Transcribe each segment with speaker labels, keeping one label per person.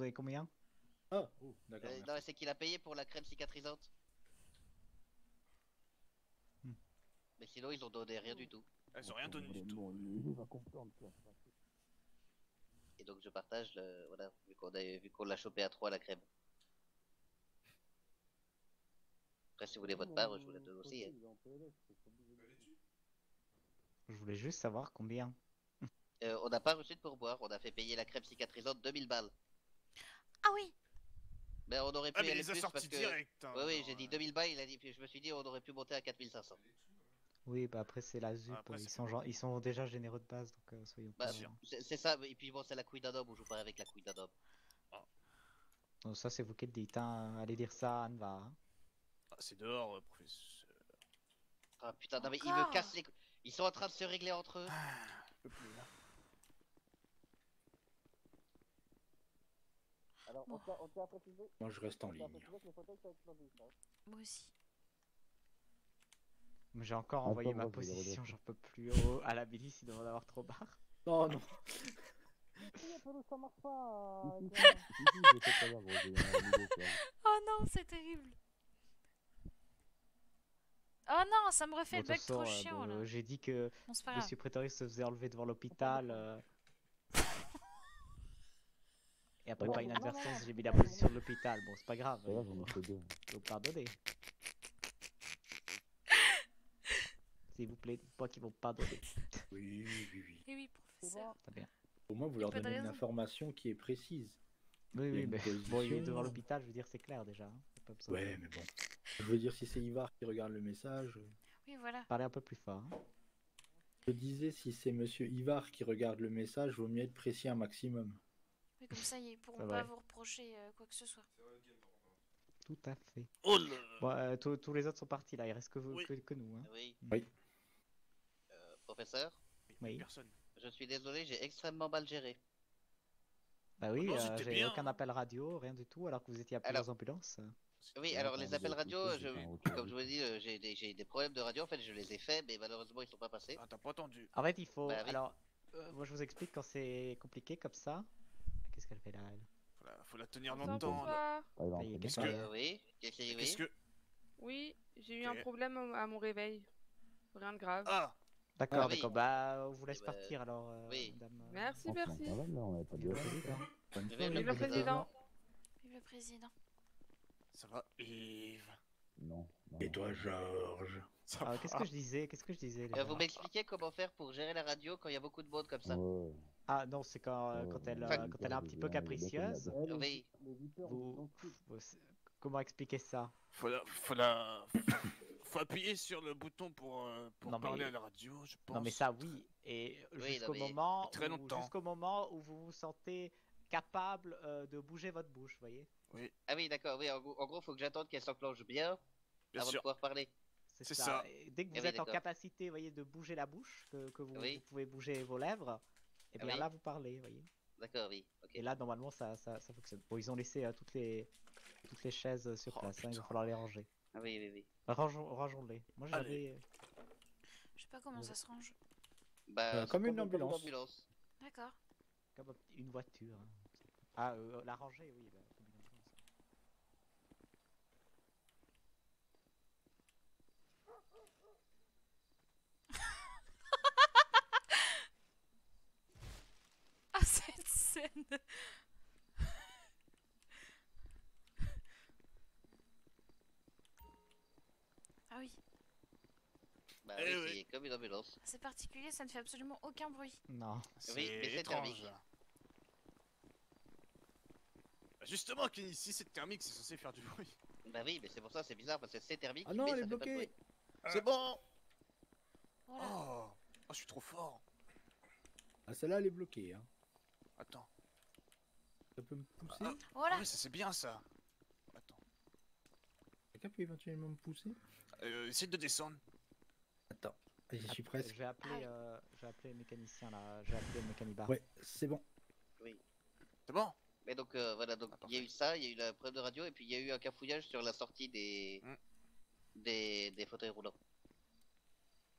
Speaker 1: avez combien?
Speaker 2: Ah, oh, d'accord.
Speaker 3: Non,
Speaker 2: merci.
Speaker 3: c'est qu'il a payé pour la crème cicatrisante.
Speaker 1: Hmm.
Speaker 3: Mais sinon, ils ont donné rien du tout.
Speaker 4: Elles ont rien donné du tout.
Speaker 5: Bon, il va comprendre ça.
Speaker 3: Et donc, je partage, voilà, vu qu'on l'a chopé à 3 la crème. Après, si vous voulez votre part, je vous la donne aussi. Hein.
Speaker 1: Je voulais juste savoir combien.
Speaker 3: On n'a pas reçu de pourboire, on a fait payer la crème cicatrisante 2000 balles.
Speaker 6: Ah oui.
Speaker 3: Mais on aurait pu
Speaker 4: Ah, mais
Speaker 3: aller
Speaker 4: il les a
Speaker 3: plus parce
Speaker 4: sortis
Speaker 3: que...
Speaker 4: direct. Hein,
Speaker 3: Oui,
Speaker 4: genre,
Speaker 3: j'ai dit 2000 balles, il a dit, puis je me suis dit on aurait pu monter à 4500.
Speaker 1: Oui, bah après c'est la ZUP,
Speaker 4: Après,
Speaker 1: ils
Speaker 4: c'est
Speaker 1: sont ils sont déjà généreux de base, donc soyons
Speaker 3: Bah,
Speaker 1: pas...
Speaker 4: sûr.
Speaker 3: c'est ça, et puis bon, c'est la couille d'un homme, on joue pas avec la couille d'un homme.
Speaker 1: Donc ça c'est vous qui le dites, hein. Allez dire ça à Anva. Hein.
Speaker 4: Ah, c'est dehors, professeur.
Speaker 3: Ah putain, non mais ils
Speaker 6: Encore
Speaker 3: me cassent les couilles. Ils sont en train de se régler entre eux.
Speaker 4: Je peux plus, là.
Speaker 5: Alors, on tient à préciser,
Speaker 2: Moi, je reste en ligne.
Speaker 5: que les fauteuils sont explosifs. Hein.
Speaker 6: Moi aussi.
Speaker 1: Mais j'ai encore
Speaker 5: Ah,
Speaker 1: envoyé
Speaker 5: pas
Speaker 1: ma
Speaker 5: moi, je vais
Speaker 1: position,
Speaker 5: le
Speaker 1: j'en peux plus à la milice, ils doivent en avoir trop marre.
Speaker 2: Oh non.
Speaker 5: Ça marche pas. Je vais peut-être pas l'avoir, j'ai un niveau, quoi.
Speaker 6: Oh non, c'est terrible. Oh non, ça me refait
Speaker 1: Bon,
Speaker 6: le
Speaker 1: de
Speaker 6: bug
Speaker 1: toute façon,
Speaker 6: trop chiant là.
Speaker 1: j'ai dit que
Speaker 6: Bon, c'est pas grave.
Speaker 1: Monsieur Prétorius se faisait enlever devant l'hôpital. Et après,
Speaker 5: Ouais.
Speaker 1: par
Speaker 5: Non,
Speaker 1: inadvertance,
Speaker 5: non,
Speaker 1: j'ai mis la position de l'hôpital. Bon, c'est pas grave,
Speaker 5: Ça va, j'en ai fait deux.
Speaker 1: faut pardonner. S'il vous plaît, dites pas qu'ils vont pardonner.
Speaker 2: Oui, oui, oui.
Speaker 6: Eh oui, professeur.
Speaker 1: Très bien.
Speaker 2: Au moins, vous
Speaker 6: Y a
Speaker 2: leur
Speaker 6: pas de
Speaker 2: donnez une
Speaker 6: raison.
Speaker 2: information qui est précise.
Speaker 1: Oui,
Speaker 2: Il y a
Speaker 1: oui,
Speaker 2: une
Speaker 1: mais bon, il est devant
Speaker 2: position.
Speaker 1: l'hôpital, je veux dire, c'est clair déjà. Hein. Y a pas besoin
Speaker 2: Ouais,
Speaker 1: de
Speaker 2: mais bon. Je veux dire, si c'est Ivar qui regarde le message.
Speaker 6: Oui, voilà.
Speaker 1: parler un peu plus fort. Hein.
Speaker 2: Je disais, si c'est Monsieur Ivar qui regarde le message, vaut mieux être précis un maximum.
Speaker 6: Oui, comme ça, ils pourront
Speaker 1: C'est
Speaker 6: pas
Speaker 1: vrai.
Speaker 6: vous reprocher quoi que ce soit.
Speaker 1: Tout à fait.
Speaker 4: Oh là.
Speaker 1: Bon, tous les autres sont partis là, il reste que,
Speaker 4: Oui.
Speaker 1: que nous. Hein.
Speaker 3: Oui.
Speaker 2: Oui.
Speaker 3: Professeur,
Speaker 1: Oui.
Speaker 4: Personne.
Speaker 3: je suis désolé, j'ai extrêmement mal géré.
Speaker 1: Bah oui,
Speaker 4: non, c'était
Speaker 1: j'ai
Speaker 4: bien,
Speaker 1: aucun
Speaker 4: hein.
Speaker 1: appel radio, rien du tout, alors que vous étiez à plusieurs ambulances.
Speaker 3: Oui,
Speaker 5: Ouais,
Speaker 3: alors
Speaker 5: quand
Speaker 3: les
Speaker 5: vous
Speaker 3: appels
Speaker 5: avez
Speaker 3: radio,
Speaker 5: poussé, c'était un autre
Speaker 3: comme je vous ai
Speaker 5: service.
Speaker 3: dit, j'ai des problèmes de radio, en fait je les ai faits, mais malheureusement ils sont pas passés.
Speaker 4: Ah, t'as pas entendu.
Speaker 1: En fait, il faut.
Speaker 3: Bah oui.
Speaker 1: Alors, moi je vous explique quand c'est compliqué comme ça. Qu'est-ce qu'elle fait là, elle?
Speaker 4: Faut la tenir
Speaker 7: Bonsoir,
Speaker 4: longtemps. là.
Speaker 7: bonsoir.
Speaker 5: Ah, il est en
Speaker 1: Ça y est,
Speaker 5: train de
Speaker 1: qu'est-ce
Speaker 5: parler.
Speaker 1: que-
Speaker 3: Oui, qu'est-ce
Speaker 4: Qu'est-ce que.
Speaker 7: Oui, j'ai eu
Speaker 4: Ok.
Speaker 7: un problème à mon réveil. Rien de grave.
Speaker 4: Ah.
Speaker 1: D'accord,
Speaker 3: Ah oui.
Speaker 1: d'accord, bah on vous laisse
Speaker 3: Eh ben,
Speaker 1: partir alors,
Speaker 3: oui.
Speaker 1: madame.
Speaker 7: Merci,
Speaker 5: Franchement,
Speaker 7: merci.
Speaker 5: ça va, là, on n'avait pas de
Speaker 1: Vive le
Speaker 5: la
Speaker 1: président.
Speaker 2: Bonne
Speaker 3: Vive
Speaker 2: soirée,
Speaker 7: Vive le
Speaker 2: professeur.
Speaker 7: président.
Speaker 6: Vive le président.
Speaker 4: Ça va, Yves.
Speaker 5: Non. non,
Speaker 2: Et
Speaker 5: non.
Speaker 2: toi, Georges?
Speaker 4: Ça
Speaker 1: Ah,
Speaker 4: va.
Speaker 1: qu'est-ce que je disais? Qu'est-ce que je disais les
Speaker 3: Vous
Speaker 1: gars
Speaker 3: m'expliquez comment faire pour gérer la radio quand il y a beaucoup de monde comme ça?
Speaker 5: Ouais.
Speaker 1: Ah non, c'est quand elle,
Speaker 3: Enfin,
Speaker 1: quand elle est un petit peu capricieuse.
Speaker 3: Oui.
Speaker 1: Comment expliquer ça?
Speaker 4: Faut appuyer sur le bouton pour
Speaker 1: Non,
Speaker 4: parler
Speaker 1: mais-
Speaker 4: à la radio, je pense.
Speaker 1: Non mais ça oui, et
Speaker 3: Oui,
Speaker 1: jusqu'au
Speaker 3: non, mais-
Speaker 1: moment,
Speaker 4: Très longtemps.
Speaker 1: jusqu'au moment où vous vous sentez capable de bouger votre bouche, voyez.
Speaker 3: Ah oui, d'accord, oui, en gros, faut que j'attende qu'elle s'enclenche bien
Speaker 4: Bien
Speaker 3: avant de
Speaker 4: sûr.
Speaker 3: pouvoir parler.
Speaker 4: C'est ça.
Speaker 1: Et dès que vous
Speaker 3: Ah oui,
Speaker 1: êtes en
Speaker 3: d'accord.
Speaker 1: capacité, voyez, de bouger la bouche, que vous,
Speaker 3: Oui.
Speaker 1: vous pouvez bouger vos lèvres, et
Speaker 3: Ah
Speaker 1: bien
Speaker 3: oui.
Speaker 1: là vous parlez, voyez.
Speaker 3: D'accord, oui, ok.
Speaker 1: Et là normalement ça fonctionne. Bon, ils ont laissé toutes les chaises sur
Speaker 4: Oh,
Speaker 1: place, hein, il va
Speaker 4: putain.
Speaker 1: falloir les ranger.
Speaker 3: Ah oui, oui, oui.
Speaker 1: Rangeons-les. Moi
Speaker 4: Allez.
Speaker 1: j'avais.
Speaker 6: Je sais pas comment ça se range.
Speaker 3: Bah, c'est
Speaker 2: Comme une ambulance.
Speaker 6: D'accord.
Speaker 1: Comme une voiture. Hein. Ah, la rangée, oui. Bah, comme une ambulance.
Speaker 6: Ah, cette scène. Ah oui,
Speaker 3: Bah
Speaker 4: Eh
Speaker 3: oui,
Speaker 4: oui.
Speaker 3: c'est comme une ambulance.
Speaker 6: c'est particulier, ça ne fait absolument aucun bruit.
Speaker 1: Non.
Speaker 4: C'est
Speaker 3: Oui, mais c'est
Speaker 4: étrange.
Speaker 3: thermique.
Speaker 4: Bah, justement, Kenny, si c'est thermique, c'est censé faire du bruit.
Speaker 3: Bah oui, mais c'est pour ça, c'est bizarre, parce que c'est thermique,
Speaker 2: Ah non,
Speaker 3: mais
Speaker 2: elle
Speaker 3: ça
Speaker 2: est
Speaker 3: fait pas de
Speaker 2: bloquée.
Speaker 3: bruit.
Speaker 4: C'est bon.
Speaker 6: Oh là.
Speaker 4: Oh, je suis trop fort.
Speaker 2: Ah, celle-là, elle est bloquée. Hein.
Speaker 4: Attends.
Speaker 2: Ça peut me pousser?
Speaker 4: Ah.
Speaker 6: Oh là.
Speaker 4: Ouais, ça c'est bien ça. Attends.
Speaker 2: Quelqu'un peut éventuellement me pousser?
Speaker 4: Essaye de descendre.
Speaker 2: Attends, j'y suis presque.
Speaker 1: J'ai appelé le mécanicien là, j'ai appelé le mécanibar.
Speaker 2: Ouais, c'est bon.
Speaker 4: C'est bon.
Speaker 3: Mais donc, voilà, donc
Speaker 4: Ah,
Speaker 3: il y a eu ça, il y a eu la preuve de radio, et puis il y a eu un cafouillage sur la sortie
Speaker 4: Hmm.
Speaker 3: des fauteuils roulants.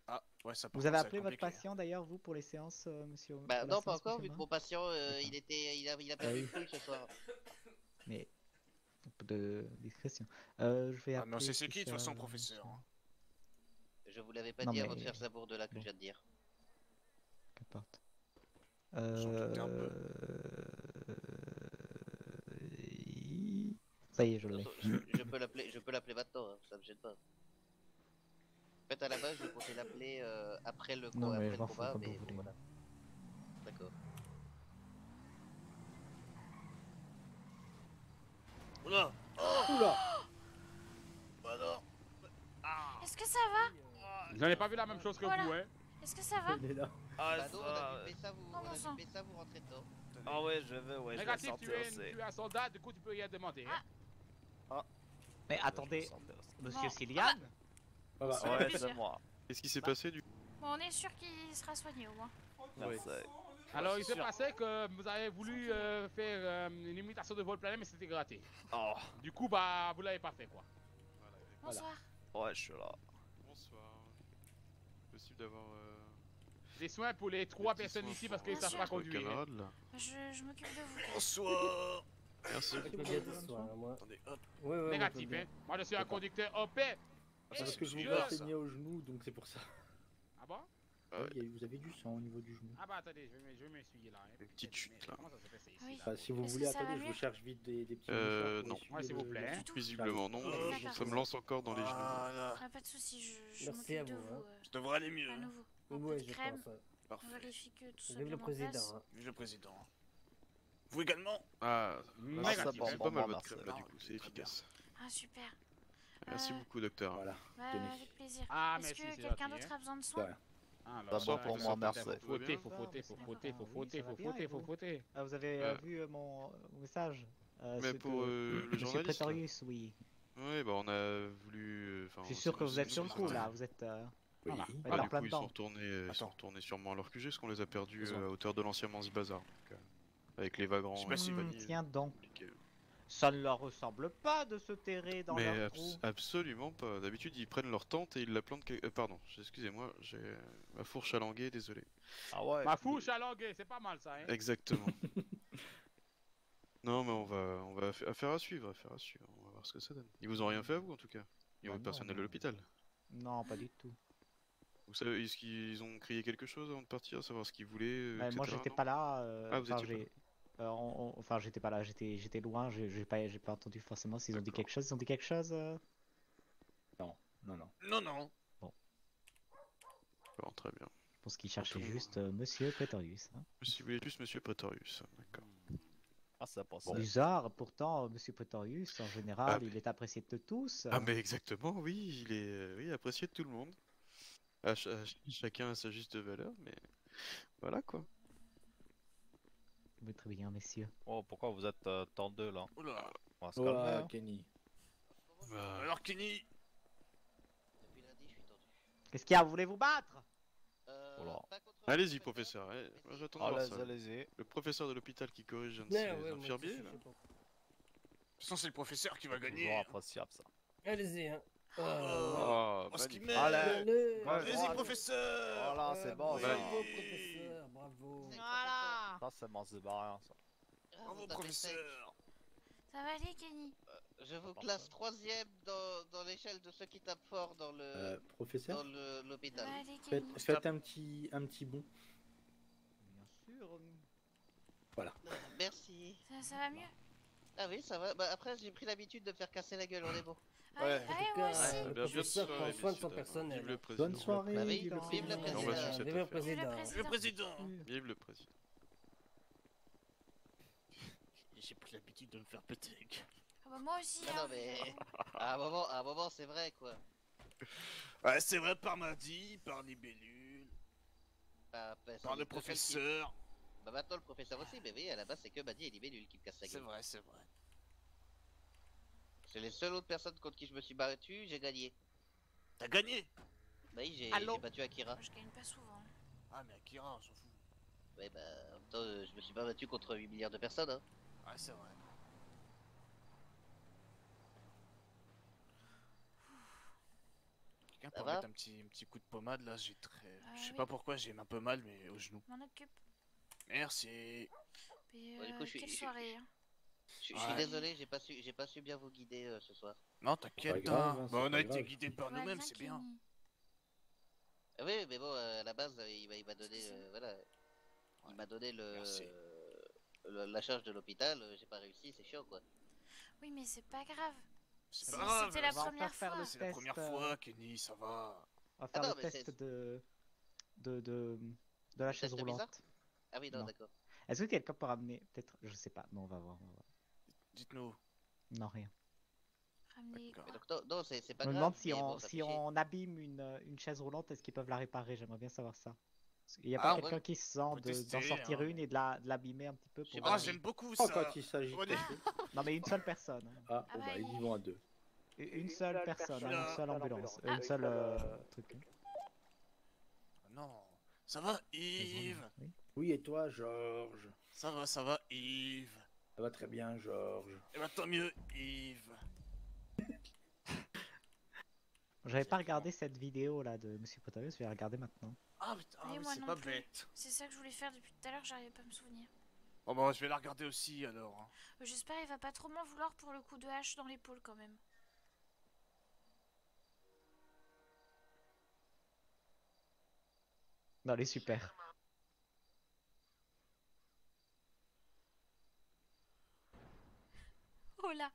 Speaker 4: Ah, ouais, ça. par
Speaker 1: Vous avez
Speaker 4: contre, ça va
Speaker 1: appelé
Speaker 4: être
Speaker 1: votre
Speaker 4: compliqué.
Speaker 1: patient d'ailleurs vous pour les séances, monsieur?
Speaker 3: Bah
Speaker 1: pour la
Speaker 3: non, pas
Speaker 1: séance,
Speaker 3: encore,
Speaker 1: monsieur
Speaker 3: vu que
Speaker 1: Main
Speaker 3: mon patient,
Speaker 1: D'accord.
Speaker 3: il a
Speaker 1: Ah
Speaker 3: perdu
Speaker 1: oui.
Speaker 3: une couille ce soir.
Speaker 1: peu de discrétion. Je vais
Speaker 4: Ah, mais on
Speaker 1: appeler
Speaker 4: sait c'est qui, de toute façon,
Speaker 1: ça-
Speaker 4: professeur. Hein.
Speaker 3: Je vous l'avais pas
Speaker 1: Non,
Speaker 3: dit avant de
Speaker 1: mais-
Speaker 3: faire ce bourde là que
Speaker 1: bon.
Speaker 3: je viens de dire.
Speaker 1: Qu'importe.
Speaker 4: J'en doutais un peu.
Speaker 1: Ça y est, je
Speaker 3: De
Speaker 1: l'ai.
Speaker 3: toute façon, je peux l'appeler maintenant, hein, ça me gêne pas. En fait, à la base, je comptais l'appeler après le,
Speaker 1: Non, mais
Speaker 3: après
Speaker 1: je
Speaker 3: le
Speaker 1: m'en fous,
Speaker 3: combat,
Speaker 1: comme
Speaker 3: mais
Speaker 1: vous voulez.
Speaker 3: voilà. D'accord.
Speaker 4: Oula.
Speaker 2: Oula.
Speaker 4: Bah non. Ah.
Speaker 6: Est-ce que ça va?
Speaker 8: J'en ai pas vu la même chose que
Speaker 6: Voilà.
Speaker 8: vous, hein.
Speaker 6: Est-ce que ça va?
Speaker 2: Il est là.
Speaker 5: Ah,
Speaker 3: Bah non, on a
Speaker 5: ça...
Speaker 3: bipé ça, vous,
Speaker 6: Oh,
Speaker 3: on
Speaker 6: mon
Speaker 3: a
Speaker 6: sang.
Speaker 3: bipé ça, vous rentrez dedans.
Speaker 5: Ah ouais, je vais, ouais, je vais
Speaker 8: Négatif,
Speaker 5: sortir, c'est...
Speaker 8: tu es un soldat, du coup tu peux rien demander. Hein.
Speaker 1: Mais attendez,
Speaker 5: Je vais sortir, c'est-
Speaker 1: monsieur
Speaker 6: Non.
Speaker 1: Cillian
Speaker 2: Ah bah,
Speaker 6: Ça fait
Speaker 5: Ouais,
Speaker 6: plaisir.
Speaker 5: c'est moi.
Speaker 9: Qu'est-ce qui s'est passé du coup?
Speaker 6: Bon, on est sûr qu'il sera soigné au moins.
Speaker 5: Merci.
Speaker 8: Alors, il s'est
Speaker 5: sûr.
Speaker 8: passé que vous avez voulu faire une imitation de vol plané, mais c'était gratté.
Speaker 5: Oh,
Speaker 8: Du coup, bah, vous l'avez pas fait, quoi.
Speaker 6: Bonsoir.
Speaker 5: ouais, je suis là.
Speaker 9: Bonsoir. Possible d'avoir
Speaker 8: Des soins pour les 3
Speaker 9: petits
Speaker 8: personnes
Speaker 9: soins
Speaker 8: ici
Speaker 9: pour,
Speaker 8: parce qu'ils
Speaker 6: Bien
Speaker 8: savent
Speaker 6: sûr.
Speaker 8: pas
Speaker 9: pour le
Speaker 8: conduire. hein.
Speaker 9: camarade là.
Speaker 6: Je m'occupe de vous.
Speaker 4: Bonsoir.
Speaker 9: Merci.
Speaker 4: Attendez, hop.
Speaker 8: Négatif, hein. Moi, je suis un conducteur OP.
Speaker 2: parce que je vous
Speaker 8: Dieu.
Speaker 2: vois saigner au genou, donc c'est pour ça.
Speaker 8: Ah bon?
Speaker 9: Ah ouais.
Speaker 2: Vous avez du sang au niveau du genou.
Speaker 8: Ah bah, attendez, je vais m'essuyer là. Hein.
Speaker 9: Une petite chute,
Speaker 8: Mais
Speaker 9: là.
Speaker 8: Comment ça s'est passé ici,
Speaker 6: Oui.
Speaker 8: là
Speaker 2: Enfin, si vous
Speaker 6: Est-ce
Speaker 2: voulez,
Speaker 6: que ça va
Speaker 2: attendez, je
Speaker 6: mieux
Speaker 2: vous cherche vite des petits.
Speaker 9: Non.
Speaker 2: essuyer
Speaker 8: Ouais, s'il vous
Speaker 2: le-
Speaker 8: plaît.
Speaker 2: le-
Speaker 6: Du tout.
Speaker 9: Visiblement non.
Speaker 6: D'accord.
Speaker 9: Ça me lance encore dans les genoux.
Speaker 4: Voilà.
Speaker 6: Ah, pas de soucis, je
Speaker 10: Merci à
Speaker 6: m'occupe de
Speaker 10: vous,
Speaker 6: vous.
Speaker 10: hein.
Speaker 4: Ça devrait aller mieux.
Speaker 6: À
Speaker 4: hein.
Speaker 6: nouveau. Un peu
Speaker 10: Ouais,
Speaker 6: de
Speaker 10: je
Speaker 6: crème.
Speaker 10: pense. Ouais.
Speaker 6: On
Speaker 4: Parfait.
Speaker 6: vérifie que tout soit
Speaker 10: Vive
Speaker 6: bien
Speaker 10: le
Speaker 6: en place.
Speaker 10: président. Hein.
Speaker 4: Vive le président. Vous également?
Speaker 9: Ah,
Speaker 8: Négatif,
Speaker 5: bon,
Speaker 8: hein.
Speaker 9: c'est
Speaker 5: bon,
Speaker 9: pas mal
Speaker 5: bon,
Speaker 9: votre
Speaker 5: merci.
Speaker 9: crème là du coup, c'est
Speaker 4: Très bien.
Speaker 9: efficace.
Speaker 6: Ah, super.
Speaker 9: Merci
Speaker 6: Euh,
Speaker 9: beaucoup docteur.
Speaker 2: Voilà.
Speaker 6: Bah,
Speaker 2: Tenez.
Speaker 6: avec plaisir.
Speaker 8: Ah,
Speaker 6: Est-ce
Speaker 8: merci,
Speaker 6: que
Speaker 8: c'est
Speaker 6: quelqu'un
Speaker 8: gentil,
Speaker 6: d'autre
Speaker 8: hein.
Speaker 6: a besoin de
Speaker 2: De
Speaker 6: soins?
Speaker 2: rien.
Speaker 8: Ah,
Speaker 5: D'abord pour moi, merci.
Speaker 8: Faut fauter, faut
Speaker 1: Ah,
Speaker 8: fauter, faut
Speaker 1: d'accord.
Speaker 8: fauter, faut
Speaker 1: Oui,
Speaker 8: fauter,
Speaker 1: ça
Speaker 8: faut
Speaker 1: va bien,
Speaker 8: fauter,
Speaker 1: et
Speaker 8: faut
Speaker 1: vous
Speaker 8: fauter, faut fauter.
Speaker 1: Vous avez
Speaker 9: Euh,
Speaker 1: vu mon message
Speaker 9: Mais
Speaker 1: ceux
Speaker 9: pour
Speaker 1: que-
Speaker 9: le
Speaker 1: Monsieur
Speaker 9: journaliste. là.
Speaker 1: Prétorius, oui.
Speaker 9: Ouais, bah on a voulu.
Speaker 1: Je suis sûr que vous êtes sur le coup là, vous êtes.
Speaker 2: Oui.
Speaker 1: Voilà.
Speaker 2: Ah,
Speaker 1: Vous êtes
Speaker 9: Ah,
Speaker 1: en
Speaker 9: du
Speaker 1: plein
Speaker 9: coup, ils sont
Speaker 1: dedans.
Speaker 9: retournés, sûrement à leur QG, parce qu'on les a perdus
Speaker 4: Ils ont-
Speaker 9: à hauteur de l'ancien Manzi Bazar. Donc, avec les vagrants.
Speaker 4: Je sais pas si-
Speaker 1: Tiens donc,
Speaker 9: compliqué.
Speaker 1: ça ne leur ressemble pas de se terrer dans
Speaker 9: Mais
Speaker 1: leur trou.
Speaker 9: absolument pas. D'habitude, ils prennent leur tente et ils la plantent. Pardon, excusez-moi, j'ai ma fourche à languer, désolé.
Speaker 5: Ah ouais.
Speaker 8: Ma fouche à languer, c'est pas mal ça, hein.
Speaker 9: Exactement. Non, mais on va affaire à suivre, On va voir ce que ça donne. Ils vous ont rien fait à vous en tout cas. Ils ont
Speaker 1: Bah
Speaker 9: le personnel
Speaker 1: non.
Speaker 9: de l'hôpital.
Speaker 1: Non, pas du tout.
Speaker 9: Vous savez, est-ce qu'ils ont crié quelque chose avant de partir, savoir ce qu'ils voulaient,
Speaker 1: Moi,
Speaker 9: etc.,
Speaker 1: j'étais
Speaker 9: non
Speaker 1: pas là.
Speaker 9: Ah, vous
Speaker 1: enfin,
Speaker 9: étiez pas
Speaker 1: enfin, j'étais pas là. J'étais loin. J'ai pas entendu forcément s'ils ont dit
Speaker 9: D'accord.
Speaker 1: quelque chose. Ils ont dit quelque chose.
Speaker 2: Non.
Speaker 4: Non, non.
Speaker 9: Bon, très bien.
Speaker 1: Je pense qu'ils cherchaient
Speaker 9: Bon.
Speaker 1: juste Monsieur Prétorius. Hein.
Speaker 9: Si vous voulez juste Monsieur Pretorius, d'accord.
Speaker 5: Ah, ça passe.
Speaker 1: Bizarre, pourtant, Monsieur Prétorius, en général,
Speaker 9: Ah, mais-
Speaker 1: il est apprécié de tous.
Speaker 9: Ah mais exactement, oui, il est oui, apprécié de tout le monde. Chacun a sa juste valeur, mais voilà quoi.
Speaker 1: Mais très bien, messieurs.
Speaker 5: Oh, pourquoi vous êtes tendus là?
Speaker 4: Oula.
Speaker 5: On va se
Speaker 2: Oh,
Speaker 5: calmer.
Speaker 2: ah,
Speaker 5: hein.
Speaker 2: Kenny.
Speaker 9: Bah,
Speaker 4: Alors, Kenny.
Speaker 3: Depuis lundi, je suis tendu.
Speaker 1: Qu'est-ce qu'il y a? Vous voulez vous battre?
Speaker 5: Oula.
Speaker 3: Pas contre
Speaker 9: allez-y
Speaker 3: le
Speaker 9: professeur,
Speaker 3: mais
Speaker 9: moi
Speaker 3: si.
Speaker 9: j'attends de voir ça.
Speaker 5: Allez-y.
Speaker 9: Le professeur de l'hôpital qui corrige un de
Speaker 10: Ouais,
Speaker 9: ses
Speaker 10: ouais, moi,
Speaker 9: infirmiers
Speaker 10: je
Speaker 9: là.
Speaker 10: sais pas.
Speaker 4: De toute façon, c'est le professeur qui va
Speaker 5: Toujours
Speaker 4: gagner.
Speaker 5: appréciable ça.
Speaker 10: Allez-y, hein.
Speaker 9: Oh,
Speaker 4: Oh, ce qui
Speaker 9: magnifique.
Speaker 4: met.
Speaker 5: Allez.
Speaker 10: Allez.
Speaker 5: Ouais,
Speaker 4: Vas-y,
Speaker 5: droite.
Speaker 4: professeur.
Speaker 5: Voilà, c'est bon.
Speaker 4: oui.
Speaker 5: ça.
Speaker 10: Bravo,
Speaker 4: Oui.
Speaker 10: professeur, bravo.
Speaker 1: Voilà.
Speaker 5: Ça, c'est mon zébarien, ça.
Speaker 4: Bravo,
Speaker 3: T'as fait sec.
Speaker 4: professeur.
Speaker 6: Ça va aller, Kenny?
Speaker 3: Je vous
Speaker 5: Pas
Speaker 3: classe 3ème dans l'échelle de ceux qui tapent fort dans
Speaker 2: Professeur,
Speaker 3: dans l'hôpital.
Speaker 6: Ça va aller,
Speaker 2: faites,
Speaker 6: Kenny?
Speaker 2: faites un petit bond.
Speaker 1: Bien sûr.
Speaker 3: Merci.
Speaker 6: Ça va mieux?
Speaker 3: Ah oui, ça va. Bah après, j'ai pris l'habitude de me faire casser la gueule, on est bon.
Speaker 6: Ah,
Speaker 5: Ouais.
Speaker 6: oui,
Speaker 10: En
Speaker 6: ah,
Speaker 10: tout
Speaker 6: oui, moi
Speaker 10: cas,
Speaker 6: aussi.
Speaker 10: le
Speaker 9: Bien, bien
Speaker 10: professeur
Speaker 9: sûr,
Speaker 10: prend soin de son
Speaker 9: messieurs,
Speaker 10: personnel.
Speaker 9: Vive le président.
Speaker 2: Bonne soirée.
Speaker 3: Bah oui,
Speaker 2: vive le
Speaker 3: vive le
Speaker 2: président.
Speaker 9: On va suivre cette
Speaker 10: Vive le
Speaker 9: affaire.
Speaker 6: Vive le
Speaker 10: président.
Speaker 4: Le
Speaker 6: président.
Speaker 4: président.
Speaker 9: Vive le président.
Speaker 4: J'ai pris l'habitude de me faire péter.
Speaker 6: Ah bah, moi aussi,
Speaker 3: Ah
Speaker 6: hein.
Speaker 3: non, mais à un moment, c'est vrai quoi.
Speaker 4: Ouais, c'est vrai, par Madi, par Libellule,
Speaker 3: C'est
Speaker 4: par
Speaker 3: les
Speaker 4: le
Speaker 3: deux seuls qui-
Speaker 4: professeur.
Speaker 3: Bah maintenant le professeur aussi, mais oui, à la base c'est que Madi et Libellule qui me cassent la
Speaker 4: C'est
Speaker 3: gueule.
Speaker 4: vrai, c'est vrai.
Speaker 3: C'est les seules autres personnes contre qui je me suis battu, j'ai gagné.
Speaker 4: T'as gagné.
Speaker 3: Bah oui,
Speaker 1: Allô
Speaker 3: j'ai battu Akira.
Speaker 6: Moi, je gagne pas souvent.
Speaker 4: Ah, mais Akira, on s'en fout.
Speaker 3: Ouais, bah en même temps, je me suis pas battu contre 8 milliards de personnes, hein.
Speaker 4: Ouais, c'est vrai. Quelqu'un
Speaker 3: Ça
Speaker 4: peut
Speaker 3: va
Speaker 4: mettre un petit coup de pommade là, j'ai très.
Speaker 6: Ah
Speaker 4: Je sais
Speaker 6: oui.
Speaker 4: pas pourquoi, j'ai un peu mal, mais au genou.
Speaker 6: M'en occupe.
Speaker 4: Merci.
Speaker 6: Puis,
Speaker 3: Bah, du coup,
Speaker 6: quelle soirée, hein.
Speaker 3: Je suis
Speaker 4: Ouais.
Speaker 3: désolé, j'ai pas su bien vous guider ce soir.
Speaker 4: Non,
Speaker 2: Pas
Speaker 4: t'inquiète,
Speaker 2: grave,
Speaker 4: hein.
Speaker 2: hein,
Speaker 4: Bah,
Speaker 2: c'est
Speaker 4: on
Speaker 2: pas
Speaker 4: a été
Speaker 2: grave.
Speaker 4: guidés par
Speaker 6: Ouais,
Speaker 4: nous-mêmes,
Speaker 6: viens,
Speaker 4: c'est bien.
Speaker 6: Kenny.
Speaker 3: Ah oui, mais bon, à la base, il m'a donné,
Speaker 6: Excusez.
Speaker 3: voilà, il m'a donné
Speaker 4: merci.
Speaker 3: la charge de l'hôpital. J'ai pas réussi, c'est chiant quoi.
Speaker 6: Oui, mais c'est pas grave.
Speaker 4: C'est
Speaker 6: Si
Speaker 4: pas grave,
Speaker 6: c'était la
Speaker 1: on va en
Speaker 6: première
Speaker 1: faire le
Speaker 6: fois.
Speaker 4: c'est la
Speaker 1: test,
Speaker 4: première fois, Kenny, ça va.
Speaker 1: On va faire
Speaker 3: non,
Speaker 1: le
Speaker 3: mais
Speaker 1: test
Speaker 3: c'est-
Speaker 1: de la
Speaker 3: Le
Speaker 1: chaise
Speaker 3: test bizarre
Speaker 1: roulante.
Speaker 3: Ah oui, non,
Speaker 1: Non.
Speaker 3: d'accord.
Speaker 1: Est-ce que quelqu'un peut ramener... Peut-être... Je sais pas. Non, on va voir.
Speaker 4: Dites-nous.
Speaker 1: Non, rien.
Speaker 6: Ramenez
Speaker 4: D'accord.
Speaker 3: Mais
Speaker 6: quoi.
Speaker 3: donc, non, c'est pas
Speaker 1: Je me
Speaker 3: grave.
Speaker 1: demande si
Speaker 3: mais
Speaker 1: on,
Speaker 3: bon, ça
Speaker 1: si
Speaker 3: fait chier.
Speaker 1: on abîme une chaise roulante, est-ce qu'ils peuvent la réparer? J'aimerais bien savoir ça. Il n'y a
Speaker 4: Ah,
Speaker 1: pas
Speaker 3: ouais.
Speaker 1: quelqu'un qui se sent
Speaker 4: peut
Speaker 1: d'en
Speaker 4: tester,
Speaker 1: sortir
Speaker 4: hein.
Speaker 1: une et de l'abîmer un petit peu
Speaker 3: J'ai
Speaker 1: pour...
Speaker 3: pas
Speaker 4: Ah,
Speaker 3: envie.
Speaker 4: j'aime beaucoup
Speaker 2: Oh,
Speaker 4: ça.
Speaker 2: quand il s'agit de
Speaker 4: Allez.
Speaker 2: tester.
Speaker 1: Non, mais une seule personne. Hein.
Speaker 2: Ah,
Speaker 6: Ah
Speaker 2: bon,
Speaker 6: bah,
Speaker 2: bah, ils y
Speaker 6: il-
Speaker 2: vont à deux.
Speaker 1: Une seule personne, hein, une
Speaker 4: Oula.
Speaker 1: seule ambulance.
Speaker 6: Ah.
Speaker 1: Une seule truc. Hein.
Speaker 4: Non. Ça va,
Speaker 1: Chaise
Speaker 4: Yves?
Speaker 1: roulante, oui.
Speaker 2: Oui, et toi, Georges?
Speaker 4: Ça va, Yves.
Speaker 2: Ça va très bien, Georges.
Speaker 4: Eh ben, tant mieux, Yves.
Speaker 1: J'avais pas regardé cette vidéo là de Monsieur Potarius, je vais la regarder maintenant.
Speaker 4: Ah, putain,
Speaker 6: Oui,
Speaker 4: mais
Speaker 6: moi
Speaker 4: c'est
Speaker 6: non
Speaker 4: pas
Speaker 6: plus.
Speaker 4: bête.
Speaker 6: C'est ça que je voulais faire depuis tout à l'heure, j'arrivais pas à me souvenir.
Speaker 4: Bon, bah, je vais la regarder aussi alors. Hein.
Speaker 6: J'espère il va pas trop m'en vouloir pour le coup de hache dans l'épaule quand même.
Speaker 1: Non, elle est super.
Speaker 6: Oh là.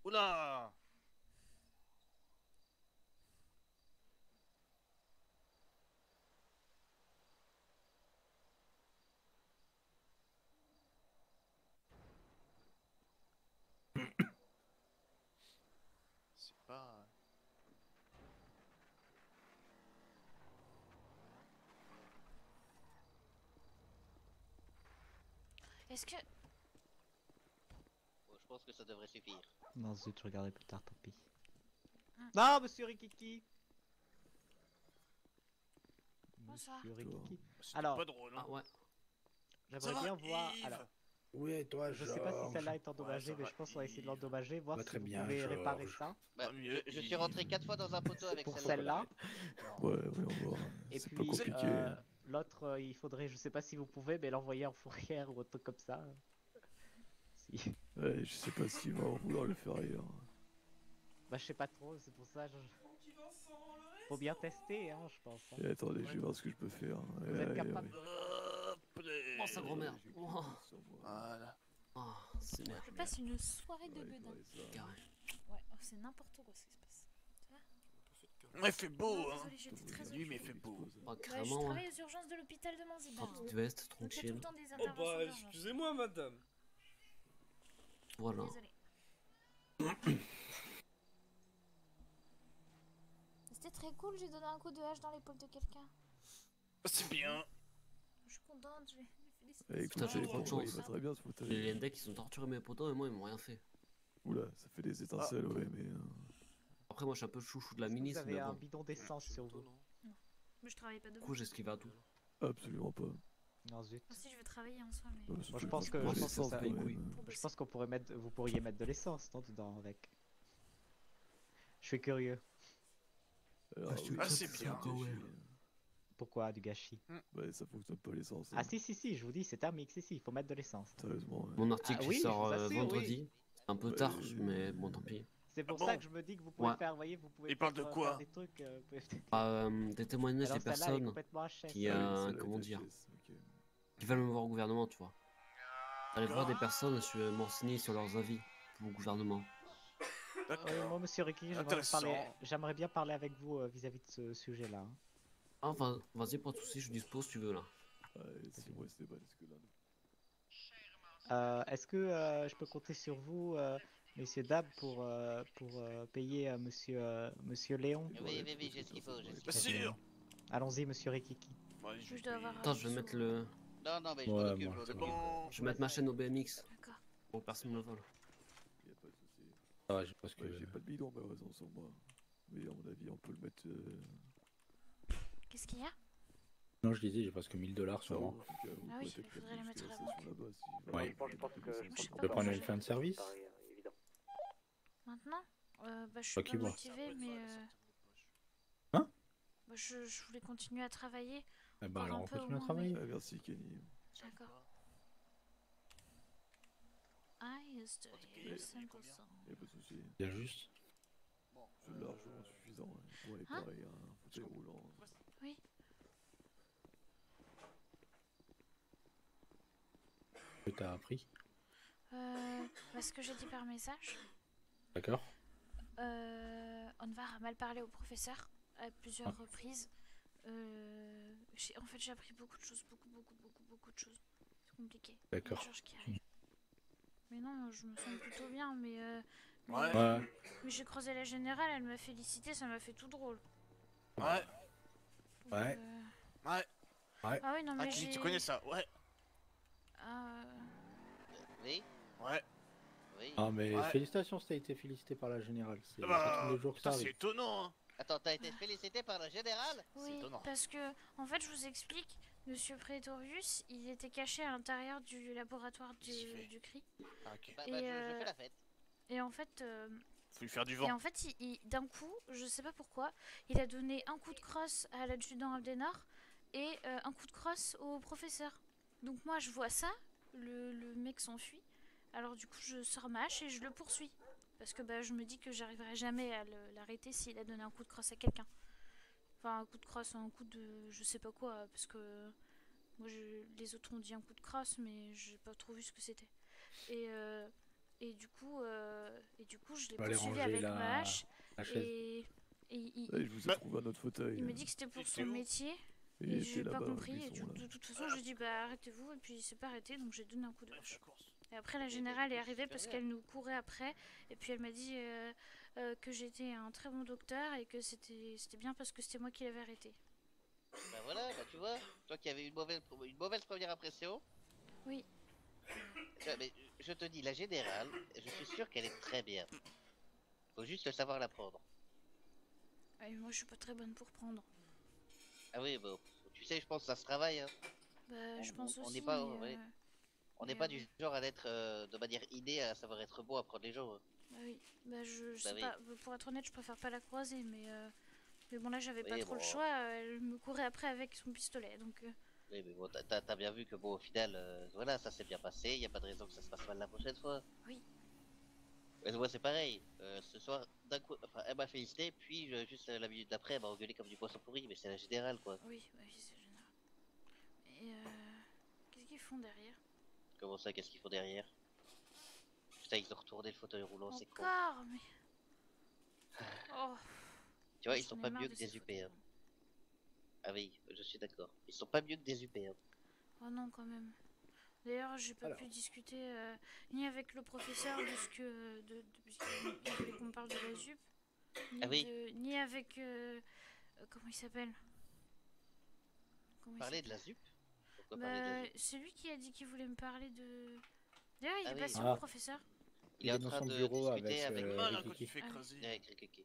Speaker 4: Oula! C'est pas.
Speaker 6: Est-ce que...
Speaker 3: Bon, je pense que ça devrait suffire.
Speaker 1: Non, zut, je regarderai plus tard, tant pis.
Speaker 6: Ah.
Speaker 1: Non, Monsieur Rikiki.
Speaker 6: Bonsoir.
Speaker 1: Monsieur Rikiki.
Speaker 4: C'était
Speaker 1: Alors,
Speaker 4: pas drôle. Hein.
Speaker 10: Ah ouais.
Speaker 4: Ça
Speaker 1: j'aimerais
Speaker 4: va,
Speaker 1: bien voir...
Speaker 4: Yves?
Speaker 1: Alors,
Speaker 2: Oui, et toi,
Speaker 1: je
Speaker 2: Georges?
Speaker 1: sais pas si celle-là est endommagée,
Speaker 4: ça
Speaker 1: mais
Speaker 4: va,
Speaker 1: je pense qu'on va essayer de
Speaker 4: Yves.
Speaker 1: l'endommager, voir
Speaker 2: Bah,
Speaker 1: si
Speaker 2: très
Speaker 1: vous
Speaker 2: bien,
Speaker 1: pouvez réparer
Speaker 2: Georges.
Speaker 1: ça.
Speaker 3: Bah,
Speaker 4: Tant mieux,
Speaker 3: je suis rentré 4 fois dans un poteau avec
Speaker 1: Pour
Speaker 3: celle-là.
Speaker 1: celle-là.
Speaker 9: Ouais, voyons voir.
Speaker 1: Et
Speaker 9: C'est pas
Speaker 1: puis,
Speaker 9: compliqué.
Speaker 1: l'autre, il faudrait, je sais pas si vous pouvez, mais l'envoyer en fourrière ou un truc comme ça. Si.
Speaker 9: Ouais, je sais pas s'il va vouloir le faire ailleurs.
Speaker 1: Bah, je sais pas trop, c'est pour ça. Faut bien tester, hein, je pense. Hein.
Speaker 9: Et attendez, je vais voir ce que je peux faire.
Speaker 1: Vous êtes capable
Speaker 4: Hop, les-
Speaker 10: Oh, sa grand-mère. Oh,
Speaker 4: Voilà.
Speaker 10: oh, c'est merde.
Speaker 6: Je passe une soirée de bedin.
Speaker 10: Carré.
Speaker 6: Ouais, oh, c'est n'importe quoi ce qui se passe.
Speaker 4: Ouais, il fait beau,
Speaker 6: Non,
Speaker 4: hein.
Speaker 6: désolée, j'étais très
Speaker 4: Nuit, mais il
Speaker 6: occupée.
Speaker 4: fait beau.
Speaker 10: Oh,
Speaker 6: Ouais, je
Speaker 10: carrément, hein.
Speaker 6: travaille aux urgences de l'hôpital de Manzibar.
Speaker 10: Petite veste,
Speaker 6: Donc il y a tout le
Speaker 10: tranquille.
Speaker 6: temps des
Speaker 5: Oh
Speaker 6: interventions
Speaker 5: bah,
Speaker 6: d'urgence.
Speaker 5: excusez-moi, madame.
Speaker 10: Voilà.
Speaker 6: Désolée. C'était très cool, j'ai donné un coup de hache dans l'épaule de quelqu'un.
Speaker 4: C'est bien.
Speaker 6: Je suis contente, j'ai félicité.
Speaker 9: Eh,
Speaker 10: Putain, j'ai trop de chance.
Speaker 9: Il va très bien ce fauteuil.
Speaker 10: Les Lendec, ils ont torturé mes potos et moi, ils m'ont rien fait.
Speaker 9: Oula, ça fait des étincelles, ouais, mais.
Speaker 10: Après, moi, je suis un peu le chouchou de la
Speaker 1: Est-ce que vous
Speaker 10: ministre,
Speaker 1: avez
Speaker 10: mais
Speaker 1: un
Speaker 10: bon.
Speaker 1: bidon d'essence sur vous.
Speaker 6: Mais je travaille pas
Speaker 10: Du
Speaker 6: demain.
Speaker 10: coup, j'esquive à tout.
Speaker 9: Absolument pas.
Speaker 1: Non, zut.
Speaker 6: Aussi, je veux travailler en soi, mais.
Speaker 9: Ouais, ça
Speaker 1: Moi, je
Speaker 9: fait
Speaker 1: pense que-
Speaker 9: vachement
Speaker 1: je pense que
Speaker 9: d'essence,
Speaker 1: ça-
Speaker 9: quand
Speaker 10: les
Speaker 9: même.
Speaker 10: couilles.
Speaker 6: Pour
Speaker 1: Je
Speaker 6: bosser.
Speaker 1: pense qu'on pourrait mettre, vous pourriez mettre de l'essence, non, dedans avec. Je suis curieux.
Speaker 9: Alors,
Speaker 10: je suis
Speaker 9: oui,
Speaker 4: Ah,
Speaker 10: très
Speaker 4: c'est bien.
Speaker 10: sympa, ouais.
Speaker 1: Pourquoi du gâchis?
Speaker 9: Bah, ça fonctionne pas l'essence.
Speaker 1: Ah
Speaker 9: hein.
Speaker 1: si, je vous dis, c'est thermique, si, il faut mettre de l'essence.
Speaker 9: Sérieusement. Ouais.
Speaker 10: Mon article
Speaker 1: Ah
Speaker 10: il
Speaker 1: oui,
Speaker 10: sort
Speaker 1: je vous assure,
Speaker 10: vendredi. C'est un peu
Speaker 9: Ouais,
Speaker 10: tard,
Speaker 9: oui.
Speaker 10: mais bon, tant pis.
Speaker 1: C'est pour
Speaker 4: Ah
Speaker 1: ça
Speaker 4: bon
Speaker 1: que je me dis que vous pouvez
Speaker 10: Ouais.
Speaker 1: faire, voyez, vous pouvez
Speaker 4: Il parle de
Speaker 1: peut-être,
Speaker 4: quoi
Speaker 1: faire des trucs. Vous pouvez peut-être-
Speaker 10: Des témoignages
Speaker 1: Alors,
Speaker 10: des
Speaker 1: celle-là, elle est
Speaker 10: personnes
Speaker 1: complètement HS.
Speaker 10: qui,
Speaker 9: Ah oui,
Speaker 10: euh,
Speaker 9: celle-là
Speaker 10: comment
Speaker 9: est
Speaker 10: dire,
Speaker 9: HS, ok.
Speaker 10: qui veulent me voir au gouvernement, tu vois. Allez voir des personnes, je vais m'enseigner sur leurs avis au gouvernement.
Speaker 4: D'accord.
Speaker 1: Moi, monsieur Ricky,
Speaker 4: Intéressant.
Speaker 1: j'aimerais bien parler avec vous vis-à-vis de ce sujet-là. hein.
Speaker 10: Ah, enfin, vas-y, pas de soucis, je dispose si tu veux là.
Speaker 9: Ouais, si moi c'était pas parce que là.
Speaker 1: Est-ce que je peux compter sur vous, messieurs, dames, pour payer monsieur Léon?
Speaker 3: Oui, j'ai ce qu'il faut, j'ai ce
Speaker 4: Bien
Speaker 3: qu'il faut.
Speaker 4: sûr.
Speaker 1: Allons-y, monsieur Rikiki.
Speaker 4: Ouais,
Speaker 6: Je dois avoir.
Speaker 10: Attends, je vais mettre le.
Speaker 3: Non, mais je
Speaker 2: Ouais,
Speaker 3: m'en occupe,
Speaker 2: moi,
Speaker 3: je
Speaker 2: c'est
Speaker 3: m'en occupe.
Speaker 4: Bon.
Speaker 10: Je vais mettre ma chaîne au BMX
Speaker 6: D'accord.
Speaker 10: pour que personne ne me vole.
Speaker 9: Y a pas de souci.
Speaker 2: Ah, je pense que...
Speaker 9: Ouais, j'ai pas de bidon, malheureusement, sur moi. Mais à mon avis, on peut le mettre.
Speaker 6: Qu'est-ce qu'il y a?
Speaker 2: Non, je disais, j'ai presque 1000$ sur moi.
Speaker 6: Ah oui, il faudrait les mettre à la banque.
Speaker 2: Ouais.
Speaker 1: Je pense que
Speaker 6: je
Speaker 2: Tu veux prendre une fin de service?
Speaker 6: Maintenant? Bah, je suis
Speaker 2: Toi
Speaker 6: pas
Speaker 2: qui vois.
Speaker 6: motivée, mais.
Speaker 2: Hein?
Speaker 6: Bah, je voulais continuer à travailler.
Speaker 2: Eh ben, alors,
Speaker 6: un
Speaker 2: on
Speaker 6: peu au
Speaker 2: continue à
Speaker 6: moins,
Speaker 2: travailler.
Speaker 9: Merci, Kenny.
Speaker 6: D'accord. eyes to hear simple song.
Speaker 5: Y'a pas de soucis.
Speaker 2: Bien juste.
Speaker 5: C'est largement suffisant pour réparer un fauteuil roulant.
Speaker 6: Oui.
Speaker 2: Que t'as appris.
Speaker 6: Ce que j'ai dit par message.
Speaker 2: D'accord.
Speaker 6: Onvar a mal parlé au professeur à plusieurs reprises. En fait, j'ai appris beaucoup de choses, beaucoup de choses. C'est compliqué.
Speaker 2: D'accord.
Speaker 6: Il y a Georges qui arrive. Mais non, je me sens plutôt bien, mais j'ai croisé la générale, elle m'a félicité, ça m'a fait tout drôle.
Speaker 4: Ouais.
Speaker 6: Donc,
Speaker 5: Ouais.
Speaker 4: Ouais.
Speaker 6: Ah oui, non, mais
Speaker 4: Tu connais ça? Ouais.
Speaker 3: Oui.
Speaker 4: Ouais.
Speaker 3: Oui.
Speaker 2: Ah mais
Speaker 4: Ouais.
Speaker 2: félicitations si t'as été félicité par la générale. C'est
Speaker 4: Bah,
Speaker 2: pas tous les jours que ça
Speaker 4: putain, c'est
Speaker 2: arrive.
Speaker 4: étonnant, hein.
Speaker 3: Attends, t'as été félicité par la générale?
Speaker 6: Oui,
Speaker 4: étonnant.
Speaker 6: parce que, en fait, je vous explique, Monsieur Praetorius, il était caché à l'intérieur du laboratoire du CRI.
Speaker 4: Ah, ok.
Speaker 3: Bah,
Speaker 6: Et,
Speaker 3: je fais la fête.
Speaker 6: Et en fait,
Speaker 4: Faut lui faire du vent.
Speaker 6: d'un coup, je sais pas pourquoi, il a donné un coup de crosse à l'adjudant Abdenar et un coup de crosse au professeur. Donc moi, je vois ça, le mec s'enfuit. Alors du coup, je sors ma hache et je le poursuis. Parce que je me dis que j'arriverai jamais à l'arrêter s'il a donné un coup de crosse à quelqu'un. Enfin, un coup de crosse, un coup de... je sais pas quoi, parce que... Moi, les autres ont dit un coup de crosse, mais j'ai pas trop vu ce que c'était. Et du coup, je l'ai
Speaker 2: On va aller
Speaker 6: poursuivi
Speaker 2: ranger
Speaker 6: avec ma hache.
Speaker 2: la chaise.
Speaker 6: Et
Speaker 5: Je vous ai trouvé un autre fauteuil.
Speaker 6: il me dit que c'était pour son
Speaker 4: où
Speaker 6: métier.
Speaker 5: Il
Speaker 6: Et
Speaker 5: était
Speaker 6: j'ai pas
Speaker 5: là-bas,
Speaker 6: compris. Et
Speaker 5: buisson, là.
Speaker 6: de toute façon, je lui ai dit arrêtez-vous. Et puis il s'est pas arrêté, donc j'ai donné un coup de
Speaker 4: Ouais,
Speaker 6: hache.
Speaker 4: la course.
Speaker 6: Et après, la générale est arrivée parce qu'elle nous courait après. Et puis elle m'a dit que j'étais un très bon docteur et que c'était bien parce que c'était moi qui l'avais arrêté.
Speaker 3: Bah voilà, bah tu vois, toi qui avais une mauvaise première impression.
Speaker 6: Oui.
Speaker 3: Tu vois, mais je te dis, la générale, je suis sûr qu'elle est très bien. Faut juste le savoir la prendre.
Speaker 6: Et moi, je suis pas très bonne pour prendre.
Speaker 3: Ah oui, bon, tu sais, je pense que ça se travaille. Hein.
Speaker 6: Je pense
Speaker 3: on
Speaker 6: aussi.
Speaker 3: n'est pas,
Speaker 6: mais,
Speaker 3: ouais. On
Speaker 6: mais,
Speaker 3: n'est pas du genre à être de manière innée à savoir être bon à prendre les gens. Hein.
Speaker 6: Bah oui. Je
Speaker 3: Bah
Speaker 6: sais
Speaker 3: oui.
Speaker 6: pas. Pour être honnête, je préfère pas la croiser, mais bon, là, j'avais pas
Speaker 3: Oui,
Speaker 6: trop le
Speaker 3: bon.
Speaker 6: choix. Elle me courait après avec son pistolet, donc.
Speaker 3: Oui, mais bon, t'as bien vu que bon, au final, voilà, ça s'est bien passé. Il y a pas de raison que ça se passe mal la prochaine fois.
Speaker 6: Oui.
Speaker 3: Moi, c'est pareil. Ce soir, d'un coup, enfin, elle m'a félicité, puis juste la minute d'après, elle m'a engueulé comme du poisson pourri. Mais c'est la générale, quoi.
Speaker 6: Oui, c'est général. Et qu'est-ce qu'ils font derrière?
Speaker 3: Comment ça, qu'est-ce qu'ils font derrière? Putain, ils ont retourné le fauteuil roulant, c'est con.
Speaker 6: Encore, mais. Oh.
Speaker 3: Tu vois, ils
Speaker 6: J'en
Speaker 3: sont
Speaker 6: ai
Speaker 3: pas
Speaker 6: marre
Speaker 3: mieux
Speaker 6: de
Speaker 3: que
Speaker 6: ces
Speaker 3: des UP.
Speaker 6: fauteuils
Speaker 3: Hein. Ah oui, je suis d'accord. Ils sont pas mieux que des UP. Hein.
Speaker 6: Oh non, quand même. D'ailleurs, j'ai pas pu discuter ni avec le professeur de ce que. Puisqu'il voulait qu'on parle de la ZUP. Ni avec. Comment il s'appelle?
Speaker 3: Parler de la ZUP? Pourquoi parler de la ZUP?
Speaker 6: C'est lui qui a dit qu'il voulait me parler de. D'ailleurs, il est
Speaker 3: oui.
Speaker 6: passé au professeur.
Speaker 3: Il est en
Speaker 2: dans
Speaker 3: train
Speaker 2: son
Speaker 3: de
Speaker 2: bureau
Speaker 3: discuter avec
Speaker 4: Mal, hein,
Speaker 2: Ricky.
Speaker 4: quand tu fais écraser.
Speaker 3: avec Ricky.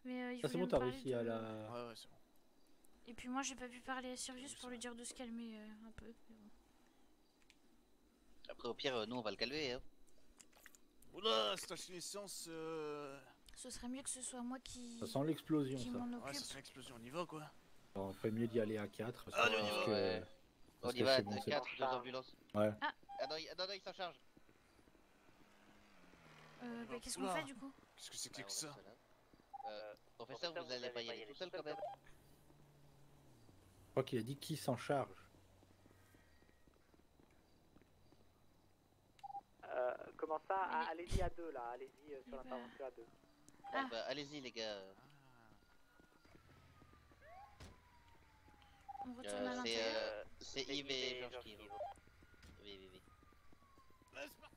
Speaker 6: Mais il
Speaker 2: Ça c'est
Speaker 6: voulait
Speaker 2: bon,
Speaker 6: me
Speaker 2: t'as
Speaker 6: parler
Speaker 2: réussi
Speaker 6: de-
Speaker 2: à la...
Speaker 4: Ouais, c'est bon.
Speaker 6: Et puis moi, j'ai pas pu parler à Sirius pour lui dire de se calmer un peu. Mais bon.
Speaker 3: Après, au pire, nous, on va le calmer. Hein.
Speaker 4: Oula, cette naissance.
Speaker 6: Ce serait mieux que ce soit moi qui.
Speaker 2: Ça sent l'explosion
Speaker 6: qui
Speaker 2: ça.
Speaker 6: m'en
Speaker 4: Ouais,
Speaker 6: occupe.
Speaker 4: ça sent l'explosion, on y va quoi.
Speaker 2: On ferait mieux d'y aller à 4.
Speaker 4: Allez, on y va,
Speaker 3: ouais. On y va, 4, 2 ambulances.
Speaker 2: Ouais.
Speaker 6: Ah.
Speaker 3: Non, il s'en charge.
Speaker 6: Qu'est-ce qu'on
Speaker 4: Oula.
Speaker 6: fait du coup?
Speaker 4: Qu'est-ce que c'est que ça?
Speaker 3: Professeur, vous allez pas y aller tout seul quand même.
Speaker 2: Je crois qu'il a dit qui s'en charge.
Speaker 11: Comment ça? Allez-y à deux là, allez-y sur
Speaker 6: bah.
Speaker 11: l'intervention à deux.
Speaker 6: Ah.
Speaker 3: Bah, allez-y les gars.
Speaker 6: On retourne à l'intérieur.
Speaker 3: C'est Yves et Georges qui vont. Oui.
Speaker 4: Ouais, c'est parti.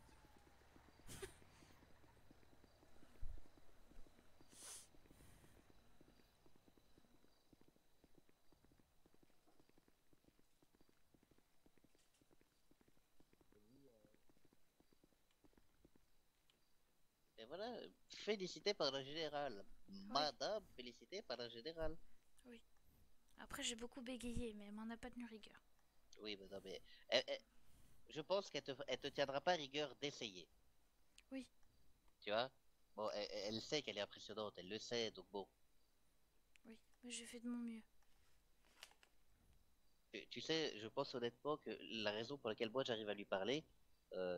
Speaker 3: Et voilà, félicité par la générale. Madame, félicité par la générale.
Speaker 6: Oui. Après, j'ai beaucoup bégayé, mais elle m'en a pas tenu rigueur.
Speaker 3: Oui, mais non, mais. Je pense qu'elle te tiendra pas rigueur d'essayer.
Speaker 6: Oui.
Speaker 3: Tu vois? Bon, elle sait qu'elle est impressionnante, elle le sait, donc bon.
Speaker 6: Oui, mais j'ai fait de mon mieux.
Speaker 3: Tu sais, je pense honnêtement que la raison pour laquelle moi j'arrive à lui parler,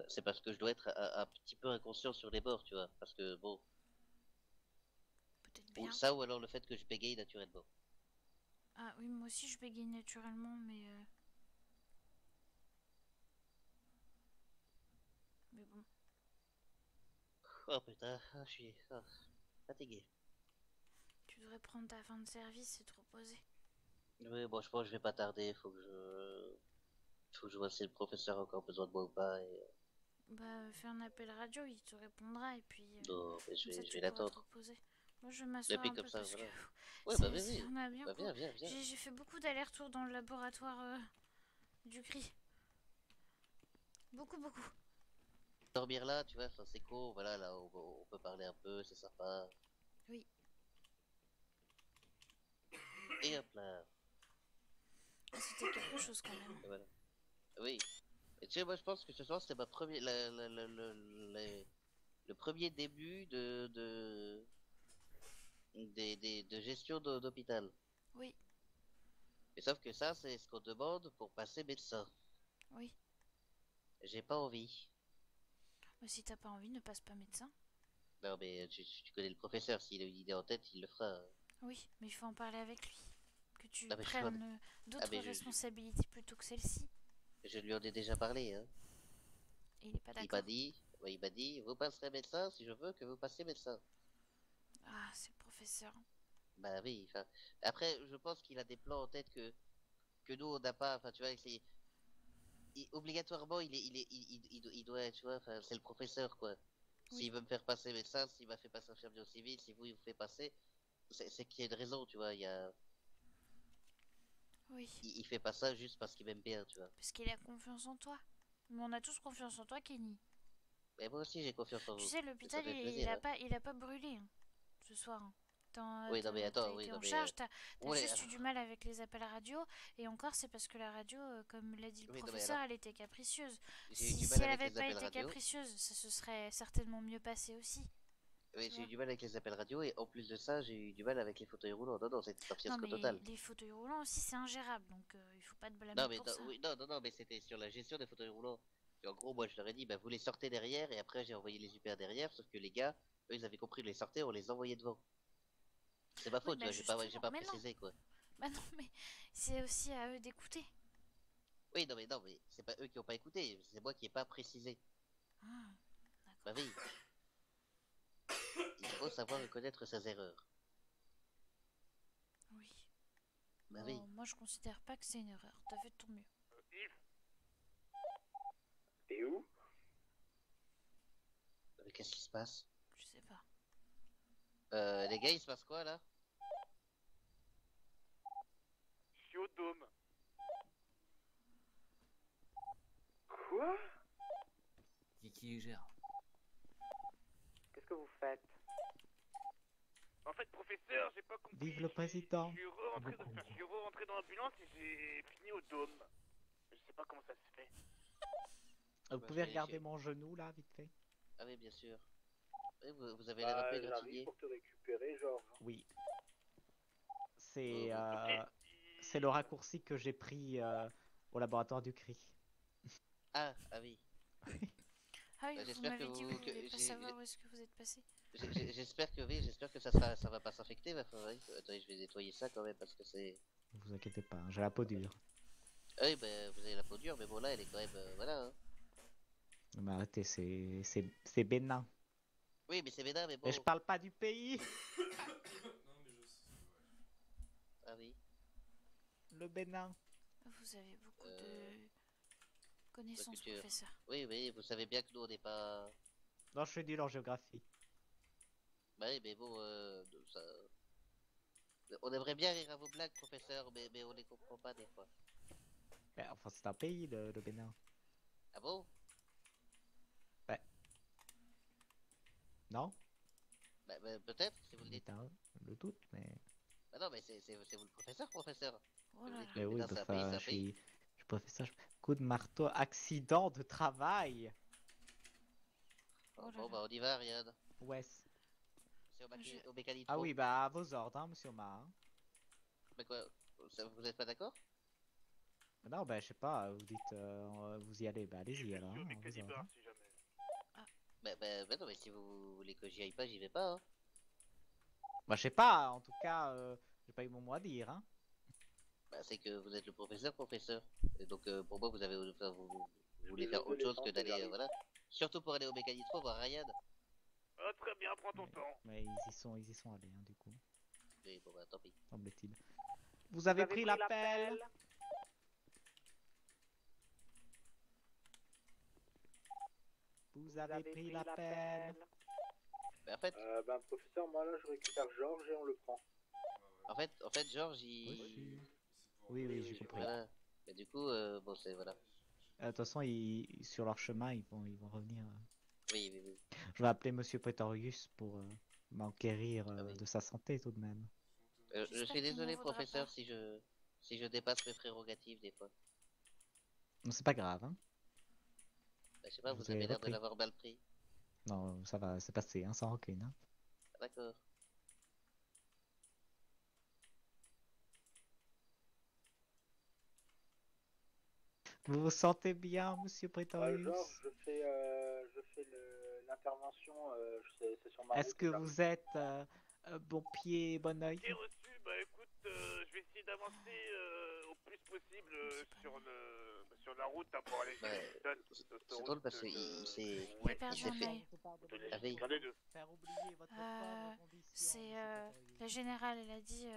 Speaker 3: c'est parce que je dois être un petit peu inconscient sur les bords, tu vois. Parce que bon,
Speaker 6: Peut-être
Speaker 3: ou
Speaker 6: bien.
Speaker 3: ça ou alors le fait que je bégaye naturellement.
Speaker 6: Ah oui, moi aussi je bégaye naturellement, mais... Mais bon.
Speaker 3: Oh putain, je suis fatigué.
Speaker 6: Tu devrais prendre ta fin de service et te reposer.
Speaker 3: Oui, bon, je pense que je vais pas tarder. Faut que je vois si le professeur a encore besoin de moi ou pas. Et...
Speaker 6: Bah, fais un appel radio, il te répondra et puis
Speaker 3: Non, mais
Speaker 6: comme ça
Speaker 3: je
Speaker 6: tu
Speaker 3: vais
Speaker 6: pourras te
Speaker 3: l'attendre.
Speaker 6: reposer. Moi je vais
Speaker 3: Et
Speaker 6: m'asseoir
Speaker 3: puis
Speaker 6: un
Speaker 3: comme
Speaker 6: peu
Speaker 3: ça,
Speaker 6: parce que
Speaker 3: voilà. Ouais, bah oui, oui.
Speaker 6: on a bien
Speaker 3: Bah
Speaker 6: cours.
Speaker 3: viens.
Speaker 6: J'ai fait beaucoup d'allers-retours dans le laboratoire du CRI. Beaucoup.
Speaker 3: Dormir là, tu vois, enfin, c'est cool. Voilà, là, on peut parler un peu, c'est sympa.
Speaker 6: Oui.
Speaker 3: Et hop là.
Speaker 6: C'était quelque chose quand même.
Speaker 3: Et voilà. Oui. Et tu sais, moi, je pense que ce soir, c'était ma première, le premier début de gestion d'hôpital.
Speaker 6: Oui,
Speaker 3: Et sauf que ça, c'est ce qu'on demande pour passer médecin.
Speaker 6: oui.
Speaker 3: J'ai pas envie.
Speaker 6: Mais si t'as pas envie, ne passe pas médecin.
Speaker 3: Non, mais tu connais le professeur, s'il a une idée en tête, il le fera.
Speaker 6: Oui, mais il faut en parler avec lui. Que tu
Speaker 3: Non, mais je suis en-
Speaker 6: prennes
Speaker 3: Ah,
Speaker 6: d'autres
Speaker 3: mais
Speaker 6: responsabilités plutôt que celle-ci.
Speaker 3: je lui en ai déjà parlé, hein.
Speaker 6: Et il est pas
Speaker 3: Il m'a
Speaker 6: d'accord.
Speaker 3: dit, ouais, il m'a dit, vous passerez médecin si je veux que vous passiez médecin.
Speaker 6: Ah, c'est le professeur.
Speaker 3: Bah oui, enfin. Après, je pense qu'il a des plans en tête que nous, on n'a pas. Enfin, tu vois, obligatoirement, il doit, tu vois, enfin, c'est le professeur, quoi.
Speaker 6: Oui.
Speaker 3: S'il veut me faire passer médecin, s'il m'a fait passer infirmier au civil, si vous, il vous fait passer, c'est qu'il y a une raison, tu vois.
Speaker 6: Oui.
Speaker 3: Il fait pas ça juste parce qu'il m'aime bien, tu vois.
Speaker 6: Parce qu'il a confiance en toi. Mais on a tous confiance en toi, Kenny.
Speaker 3: Mais moi aussi, j'ai confiance en
Speaker 6: Tu
Speaker 3: vous.
Speaker 6: sais,
Speaker 3: Ça
Speaker 6: l'hôpital,
Speaker 3: fait plaisir, hein.
Speaker 6: il a pas brûlé hein, ce soir. Hein.
Speaker 3: Oui, non, mais
Speaker 6: T'as
Speaker 3: attends, oui,
Speaker 6: été
Speaker 3: non,
Speaker 6: en
Speaker 3: mais.
Speaker 6: charge, t'as
Speaker 3: Ouais,
Speaker 6: juste eu du mal avec les appels radio. Et encore, c'est parce que la radio, comme l'a dit le
Speaker 3: oui, non, mais
Speaker 6: professeur,
Speaker 3: alors,
Speaker 6: elle était capricieuse.
Speaker 3: j'ai eu du
Speaker 6: Si
Speaker 3: mal
Speaker 6: elle
Speaker 3: avec
Speaker 6: avait
Speaker 3: les
Speaker 6: pas
Speaker 3: appels
Speaker 6: été
Speaker 3: radio.
Speaker 6: capricieuse, ça se serait certainement mieux passé aussi.
Speaker 3: Oui,
Speaker 6: Tu
Speaker 3: j'ai eu
Speaker 6: vois.
Speaker 3: du mal avec les appels radio et en plus de ça, j'ai eu du mal avec les fauteuils roulants. Non, c'était un
Speaker 6: Non,
Speaker 3: fiasco
Speaker 6: mais
Speaker 3: total.
Speaker 6: les fauteuils roulants aussi, c'est ingérable. Donc, il faut pas te blâmer
Speaker 3: Non, mais
Speaker 6: pour
Speaker 3: non,
Speaker 6: ça.
Speaker 3: oui, non, mais c'était sur la gestion des fauteuils roulants. Et en gros, moi, je leur ai dit, bah, vous les sortez derrière, et après, j'ai envoyé les UPR derrière, sauf que les gars, eux, ils avaient compris de les sortir, on les envoyait devant. C'est ma
Speaker 6: Oui,
Speaker 3: faute, tu
Speaker 6: bah
Speaker 3: vois, j'ai
Speaker 6: justement.
Speaker 3: pas
Speaker 6: Mais non.
Speaker 3: précisé, quoi.
Speaker 6: Bah non, mais c'est aussi à eux d'écouter.
Speaker 3: Oui, non, mais c'est pas eux qui ont pas écouté, c'est moi qui ai pas précisé.
Speaker 6: Ah,
Speaker 3: Bah
Speaker 6: d'accord.
Speaker 3: oui, il faut savoir reconnaître ses erreurs.
Speaker 6: Oui.
Speaker 3: Bah
Speaker 6: Bon,
Speaker 3: oui.
Speaker 6: moi, je considère pas que c'est une erreur. T'as fait de ton mieux.
Speaker 4: Yves,
Speaker 11: T'es où?
Speaker 3: Mais qu'est-ce qui se passe?
Speaker 6: Je sais pas.
Speaker 3: Les gars, il se passe quoi, là?
Speaker 4: je suis au dôme.
Speaker 11: Quoi?
Speaker 10: Qui gère.
Speaker 11: Qu'est-ce que vous faites?
Speaker 4: En fait, professeur, j'ai pas compris.
Speaker 1: Vive le président.
Speaker 4: Je suis re-rentré dans l'ambulance et j'ai fini au dôme. Je sais pas comment ça se fait.
Speaker 1: Vous
Speaker 3: Bah,
Speaker 1: pouvez
Speaker 3: je vais-
Speaker 1: regarder mon genou là, vite fait?
Speaker 3: Ah oui, bien sûr. Oui, vous avez l'air un peu
Speaker 11: J'arrive
Speaker 3: égratigné.
Speaker 11: pour te récupérer, Georges.
Speaker 1: Oui.
Speaker 3: Ok.
Speaker 1: C'est le raccourci que j'ai pris au laboratoire du CRI.
Speaker 3: Ah oui.
Speaker 6: Ah oui,
Speaker 3: Bah,
Speaker 6: vous
Speaker 3: j'espère
Speaker 6: m'avez
Speaker 3: que
Speaker 6: dit que
Speaker 3: vous-
Speaker 6: vous
Speaker 3: que
Speaker 6: voulez pas
Speaker 3: j'ai-
Speaker 6: savoir où est-ce que vous êtes passé.
Speaker 3: J'espère que oui, j'espère que ça va pas s'infecter, ma favorite. Attendez, je vais nettoyer ça quand même parce que c'est.
Speaker 1: Ne vous inquiétez pas, j'ai la peau dure.
Speaker 3: Ah oui, ben vous avez la peau dure, mais bon là, elle est quand même, voilà. Hein.
Speaker 1: Mais arrêtez, c'est Bénin.
Speaker 3: Oui, mais c'est bénin, mais
Speaker 1: Et je
Speaker 3: bon.
Speaker 1: parle pas du pays.
Speaker 3: Ah oui.
Speaker 1: Le Bénin.
Speaker 6: Vous avez beaucoup de
Speaker 3: La
Speaker 6: connaissances,
Speaker 3: culture.
Speaker 6: professeur.
Speaker 3: Oui, vous savez bien que nous on n'est pas.
Speaker 1: Non, je suis nul en géographie.
Speaker 3: Bah oui, mais bon, ça. On aimerait bien rire à vos blagues, professeur, mais on les comprend pas des fois.
Speaker 1: Mais enfin, c'est un pays, le Bénin.
Speaker 3: Ah bon?
Speaker 1: Non?
Speaker 3: Bah, peut-être, si vous le dites.
Speaker 1: Bénin, le doute, mais.
Speaker 3: Bah non, mais c'est vous le professeur, professeur.
Speaker 6: Oh
Speaker 3: Si vous
Speaker 6: là
Speaker 3: dites
Speaker 6: là.
Speaker 3: que
Speaker 1: Mais
Speaker 3: le
Speaker 1: oui,
Speaker 3: Bénin
Speaker 1: bah,
Speaker 3: c'est un pays, c'est
Speaker 1: enfin,
Speaker 3: un
Speaker 1: je
Speaker 3: pays.
Speaker 1: suis professeur. Coup de marteau, accident de travail.
Speaker 6: Oh là
Speaker 3: Bon,
Speaker 6: là.
Speaker 3: bah on y va, Ariane.
Speaker 1: Ouais.
Speaker 3: C'est
Speaker 6: Je-
Speaker 3: au mécanitro.
Speaker 1: Ah oui, bah à vos ordres, hein, monsieur Omar. Hein.
Speaker 3: Mais quoi? Vous êtes pas d'accord?
Speaker 1: Non, bah, je sais pas, vous dites, vous y allez, bah, allez-y alors.
Speaker 4: Monsieur
Speaker 1: hein, on
Speaker 4: Mécanibar,
Speaker 1: vous aide, hein.
Speaker 4: si jamais.
Speaker 3: Bah non, mais si vous voulez que j'y aille pas, j'y vais pas, hein.
Speaker 1: Bah, je sais pas, en tout cas, j'ai pas eu mon mot à dire, hein.
Speaker 3: Bah, c'est que vous êtes le professeur. Et donc, pour moi, enfin, vous voulez
Speaker 2: suis
Speaker 3: faire autre chose que
Speaker 2: désolé,
Speaker 3: d'aller,
Speaker 2: j'arrive.
Speaker 3: voilà. Surtout pour aller au Mécanitro voir Ryan.
Speaker 4: Ah, très bien, prends ton temps.
Speaker 1: Mais ils y sont allés, hein, du coup,
Speaker 3: Oui, bon, bah, tant pis.
Speaker 1: semble-t-il. Vous avez pris l'appel? Vous avez pris l'appel?
Speaker 3: Mais en fait,
Speaker 2: Ben, professeur, moi là, je récupère Georges et on le prend.
Speaker 3: en fait, Georges, il...
Speaker 1: Oui, j'ai compris.
Speaker 3: Voilà. Mais du coup, bon, c'est, voilà.
Speaker 1: De toute façon, sur leur chemin, ils vont revenir.
Speaker 3: Oui.
Speaker 1: Je vais appeler Monsieur Pretorius pour m'enquérir
Speaker 3: Ah oui.
Speaker 1: de sa santé tout de même.
Speaker 3: Je
Speaker 6: J'espère
Speaker 3: suis
Speaker 6: qu'il
Speaker 3: désolé,
Speaker 6: n'en voudra
Speaker 3: professeur,
Speaker 6: pas.
Speaker 3: si je dépasse mes prérogatives des fois.
Speaker 1: Non, c'est pas grave, hein.
Speaker 3: Bah, je sais pas,
Speaker 1: Je
Speaker 3: vous
Speaker 1: vous ai
Speaker 3: avez l'air de
Speaker 1: repris.
Speaker 3: l'avoir mal pris.
Speaker 1: Non, ça va, c'est passé, hein, sans rancune, hein.
Speaker 3: Ah, d'accord.
Speaker 1: Vous vous sentez bien, Monsieur Pretorius?
Speaker 2: Georges, je fais l'intervention, c'est sur ma
Speaker 1: Est-ce
Speaker 2: route,
Speaker 1: que
Speaker 2: j'arrive.
Speaker 1: vous êtes bon pied, bon oeil?
Speaker 4: Ok, reçu. Bah écoute, je vais essayer d'avancer au plus possible sur la route hein, pour aller
Speaker 3: Bah, c'est drôle parce que
Speaker 6: Il a perdu
Speaker 3: s'est
Speaker 6: un
Speaker 3: fait.
Speaker 6: œil.
Speaker 3: Ah oui.
Speaker 4: J'en ai deux.
Speaker 1: Faire oublier votre
Speaker 6: C'est la générale, elle a dit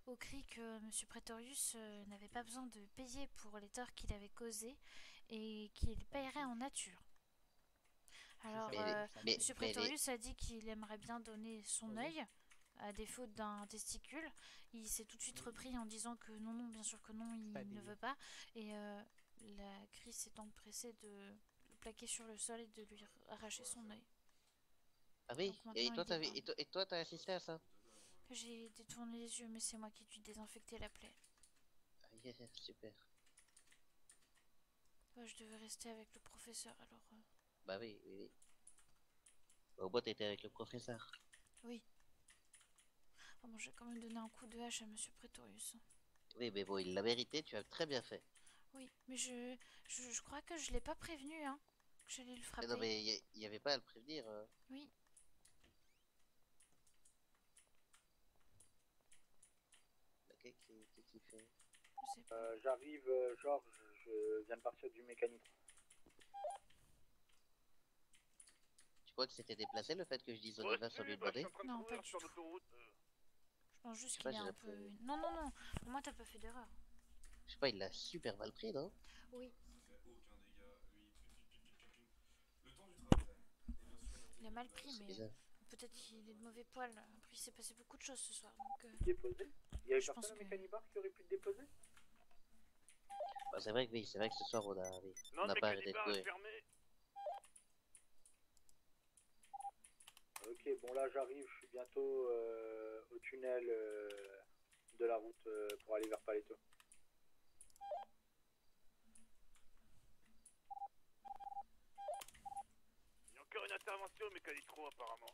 Speaker 6: au cri que Monsieur Pretorius n'avait pas besoin de payer pour les torts qu'il avait causés et qu'il paierait en nature. Alors, Monsieur Pretorius a dit qu'il aimerait bien donner son œil à défaut d'un testicule. Il s'est tout de suite repris en disant que non, bien sûr que non, il ne veut pas. Et la Chris s'est empressée de le plaquer sur le sol et de lui arracher son œil.
Speaker 3: Ah oui.
Speaker 6: Donc
Speaker 3: Et
Speaker 6: maintenant,
Speaker 3: toi,
Speaker 6: il est
Speaker 3: et toi, t'as assisté à ça?
Speaker 6: J'ai détourné les yeux, mais c'est moi qui ai dû désinfecter la plaie.
Speaker 3: Ah, yeah, super.
Speaker 6: Ouais, je devais rester avec le professeur alors.
Speaker 3: Bah oui. Au moins, t'étais avec le professeur.
Speaker 6: Oui. Oh, bon, j'ai quand même donné un coup de hache à Monsieur Pretorius.
Speaker 3: Oui, mais bon, il l'a mérité, tu as très bien fait.
Speaker 6: Oui, mais je crois que je l'ai pas prévenu, hein, que j'allais le
Speaker 3: Mais
Speaker 6: frapper.
Speaker 3: non, mais il y avait pas à le prévenir.
Speaker 6: Oui.
Speaker 3: Bah, qu'est-ce qu'il fait?
Speaker 6: Je sais pas.
Speaker 2: J'arrive, Georges, je viens de partir du mécanique.
Speaker 3: Tu crois que c'était déplacé le fait que je dise on y va sans lui
Speaker 4: Bah, je
Speaker 3: demander?
Speaker 4: suis en train de
Speaker 6: Non, pas
Speaker 4: courir
Speaker 6: du
Speaker 4: sur
Speaker 6: tout.
Speaker 4: l'autoroute.
Speaker 6: Je pense juste
Speaker 3: Je sais pas,
Speaker 6: qu'il est
Speaker 3: j'ai
Speaker 6: un peu...
Speaker 3: l'impression-
Speaker 6: Non. Pour moi, t'as pas fait d'erreur.
Speaker 3: Je sais pas, il l'a super mal pris, non?
Speaker 6: Oui. Il a mal pris,
Speaker 3: C'est
Speaker 6: mais
Speaker 3: bizarre.
Speaker 6: peut-être qu'il est de mauvais poil. Après, il s'est passé beaucoup de choses ce soir, donc...
Speaker 2: Déposé? Il y avait
Speaker 6: Je pense
Speaker 2: personne au
Speaker 6: que-
Speaker 2: mécanibar qui aurait pu te déposer?
Speaker 3: Bah, c'est vrai que oui, c'est vrai que ce soir on a, oui,
Speaker 4: Non,
Speaker 3: on n'a
Speaker 4: le
Speaker 3: pas arrêté de
Speaker 4: Mécanibar est
Speaker 3: courir.
Speaker 4: fermé.
Speaker 2: Ok, bon là j'arrive, je suis bientôt au tunnel de la route pour aller vers Paleto.
Speaker 4: Il y a encore une intervention au Mécanitro apparemment.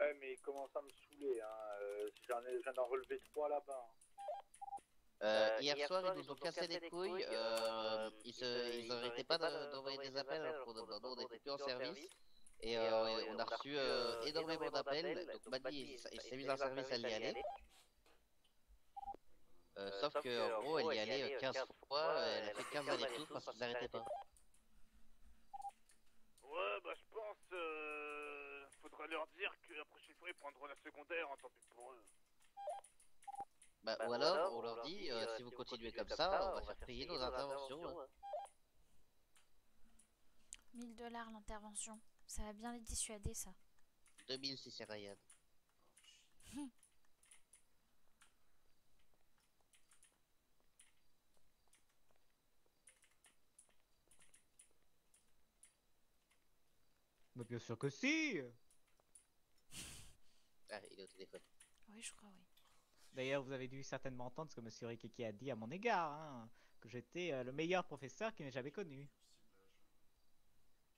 Speaker 2: Ouais, mais il commence à me saouler, hein. Je viens d'en relever 3 là-bas.
Speaker 3: Hier soir, ils nous ont cassé les couilles, ils arrêtaient pas d'envoyer des appels alors qu'on nous, on n'était plus en service. Et on a reçu énormément d'appels, donc Maddy s'est mise en service, elle y allait. Sauf que en gros, elle y allait 15 fois, elle a fait 15 allers-retours parce qu'ils n'arrêtaient pas.
Speaker 4: Ouais, bah je pense, faudra leur dire que la prochaine fois ils prendront la secondaire, hein, tant pis pour eux.
Speaker 3: Bah, ou alors, on leur dit, si vous continuez comme ça, on va faire payer nos interventions. Hein.
Speaker 6: 1000 $ l'intervention. Ça va bien les dissuader, ça.
Speaker 3: 2000 si c'est Ryan.
Speaker 1: Mais bien sûr que si!
Speaker 3: Ah, il est au téléphone.
Speaker 6: Oui, je crois, oui.
Speaker 1: D'ailleurs, vous avez dû certainement entendre ce que Monsieur Rikiki a dit à mon égard, hein, que j'étais le meilleur professeur qu'il n'ait jamais connu.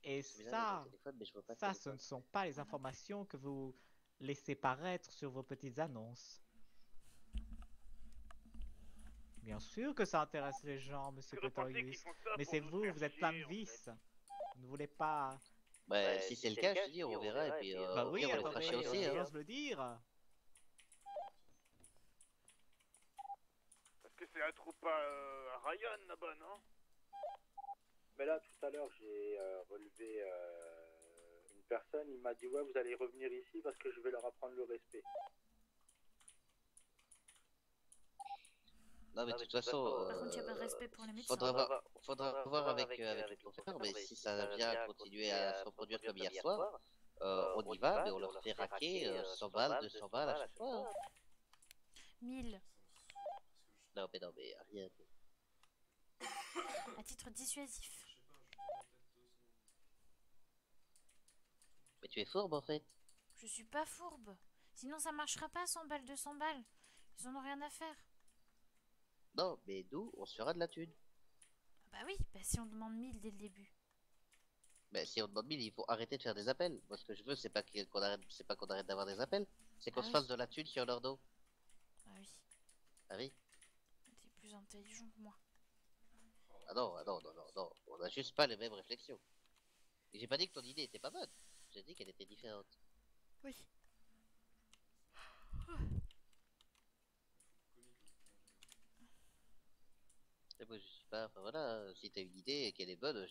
Speaker 1: Et
Speaker 3: Je suis là, il est au
Speaker 1: ça,
Speaker 3: téléphone, mais je vois pas de
Speaker 1: ce
Speaker 3: téléphone.
Speaker 1: ne sont pas les informations que vous laissez paraître sur vos petites annonces. Bien sûr que ça intéresse les gens, monsieur
Speaker 4: Que vous pensez qu'ils
Speaker 1: Pretorius.
Speaker 4: font ça
Speaker 1: Mais
Speaker 4: pour
Speaker 1: c'est
Speaker 4: nous
Speaker 1: vous,
Speaker 4: faire
Speaker 1: vous êtes plein de
Speaker 4: chier, en
Speaker 1: vices.
Speaker 4: fait.
Speaker 1: Vous ne voulez pas...
Speaker 3: Bah, si c'est le cas, je te dis, on verra, et puis
Speaker 1: Bah
Speaker 3: au
Speaker 1: oui,
Speaker 3: pire, on les fera
Speaker 1: attendez,
Speaker 3: chier aussi, hein.
Speaker 1: j'ose le dire.
Speaker 4: Parce que c'est un troupe à Ryan là-bas, non?
Speaker 2: Mais là, tout à l'heure, j'ai relevé une personne. Il m'a dit, ouais, vous allez revenir ici parce que je vais leur apprendre le respect.
Speaker 3: Non, mais de toute façon,
Speaker 6: Par contre, il n'y a pas de respect pour les médecins.
Speaker 3: faudra voir avec le professeur, mais si ça vient continuer à se reproduire comme hier soir, on y va, mais on leur fait raquer 100 balles, 200 balles à chaque fois, hein.
Speaker 6: 1000.
Speaker 3: Non, mais rien.
Speaker 6: À titre dissuasif.
Speaker 3: Mais tu es fourbe en fait.
Speaker 6: Je suis pas fourbe. Sinon, ça marchera pas 100 balles, 200 balles. Ils en ont rien à faire.
Speaker 3: Non, mais nous, on se fera de la thune.
Speaker 6: Bah oui, bah si on demande 1000 dès le début.
Speaker 3: Mais si on demande 1000, il faut arrêter de faire des appels. Moi, ce que je veux, c'est pas qu'on arrête d'avoir des appels, c'est qu'on
Speaker 6: Ah
Speaker 3: se
Speaker 6: oui.
Speaker 3: fasse de la thune sur leur dos.
Speaker 6: Ah oui,
Speaker 3: Ah oui?
Speaker 6: t'es plus intelligent que moi.
Speaker 3: Ah non, non. On a juste pas les mêmes réflexions. Et j'ai pas dit que ton idée était pas bonne. J'ai dit qu'elle était différente.
Speaker 6: Oui.
Speaker 3: Et moi, je suis pas. Enfin voilà, si t'as une idée et qu'elle est bonne,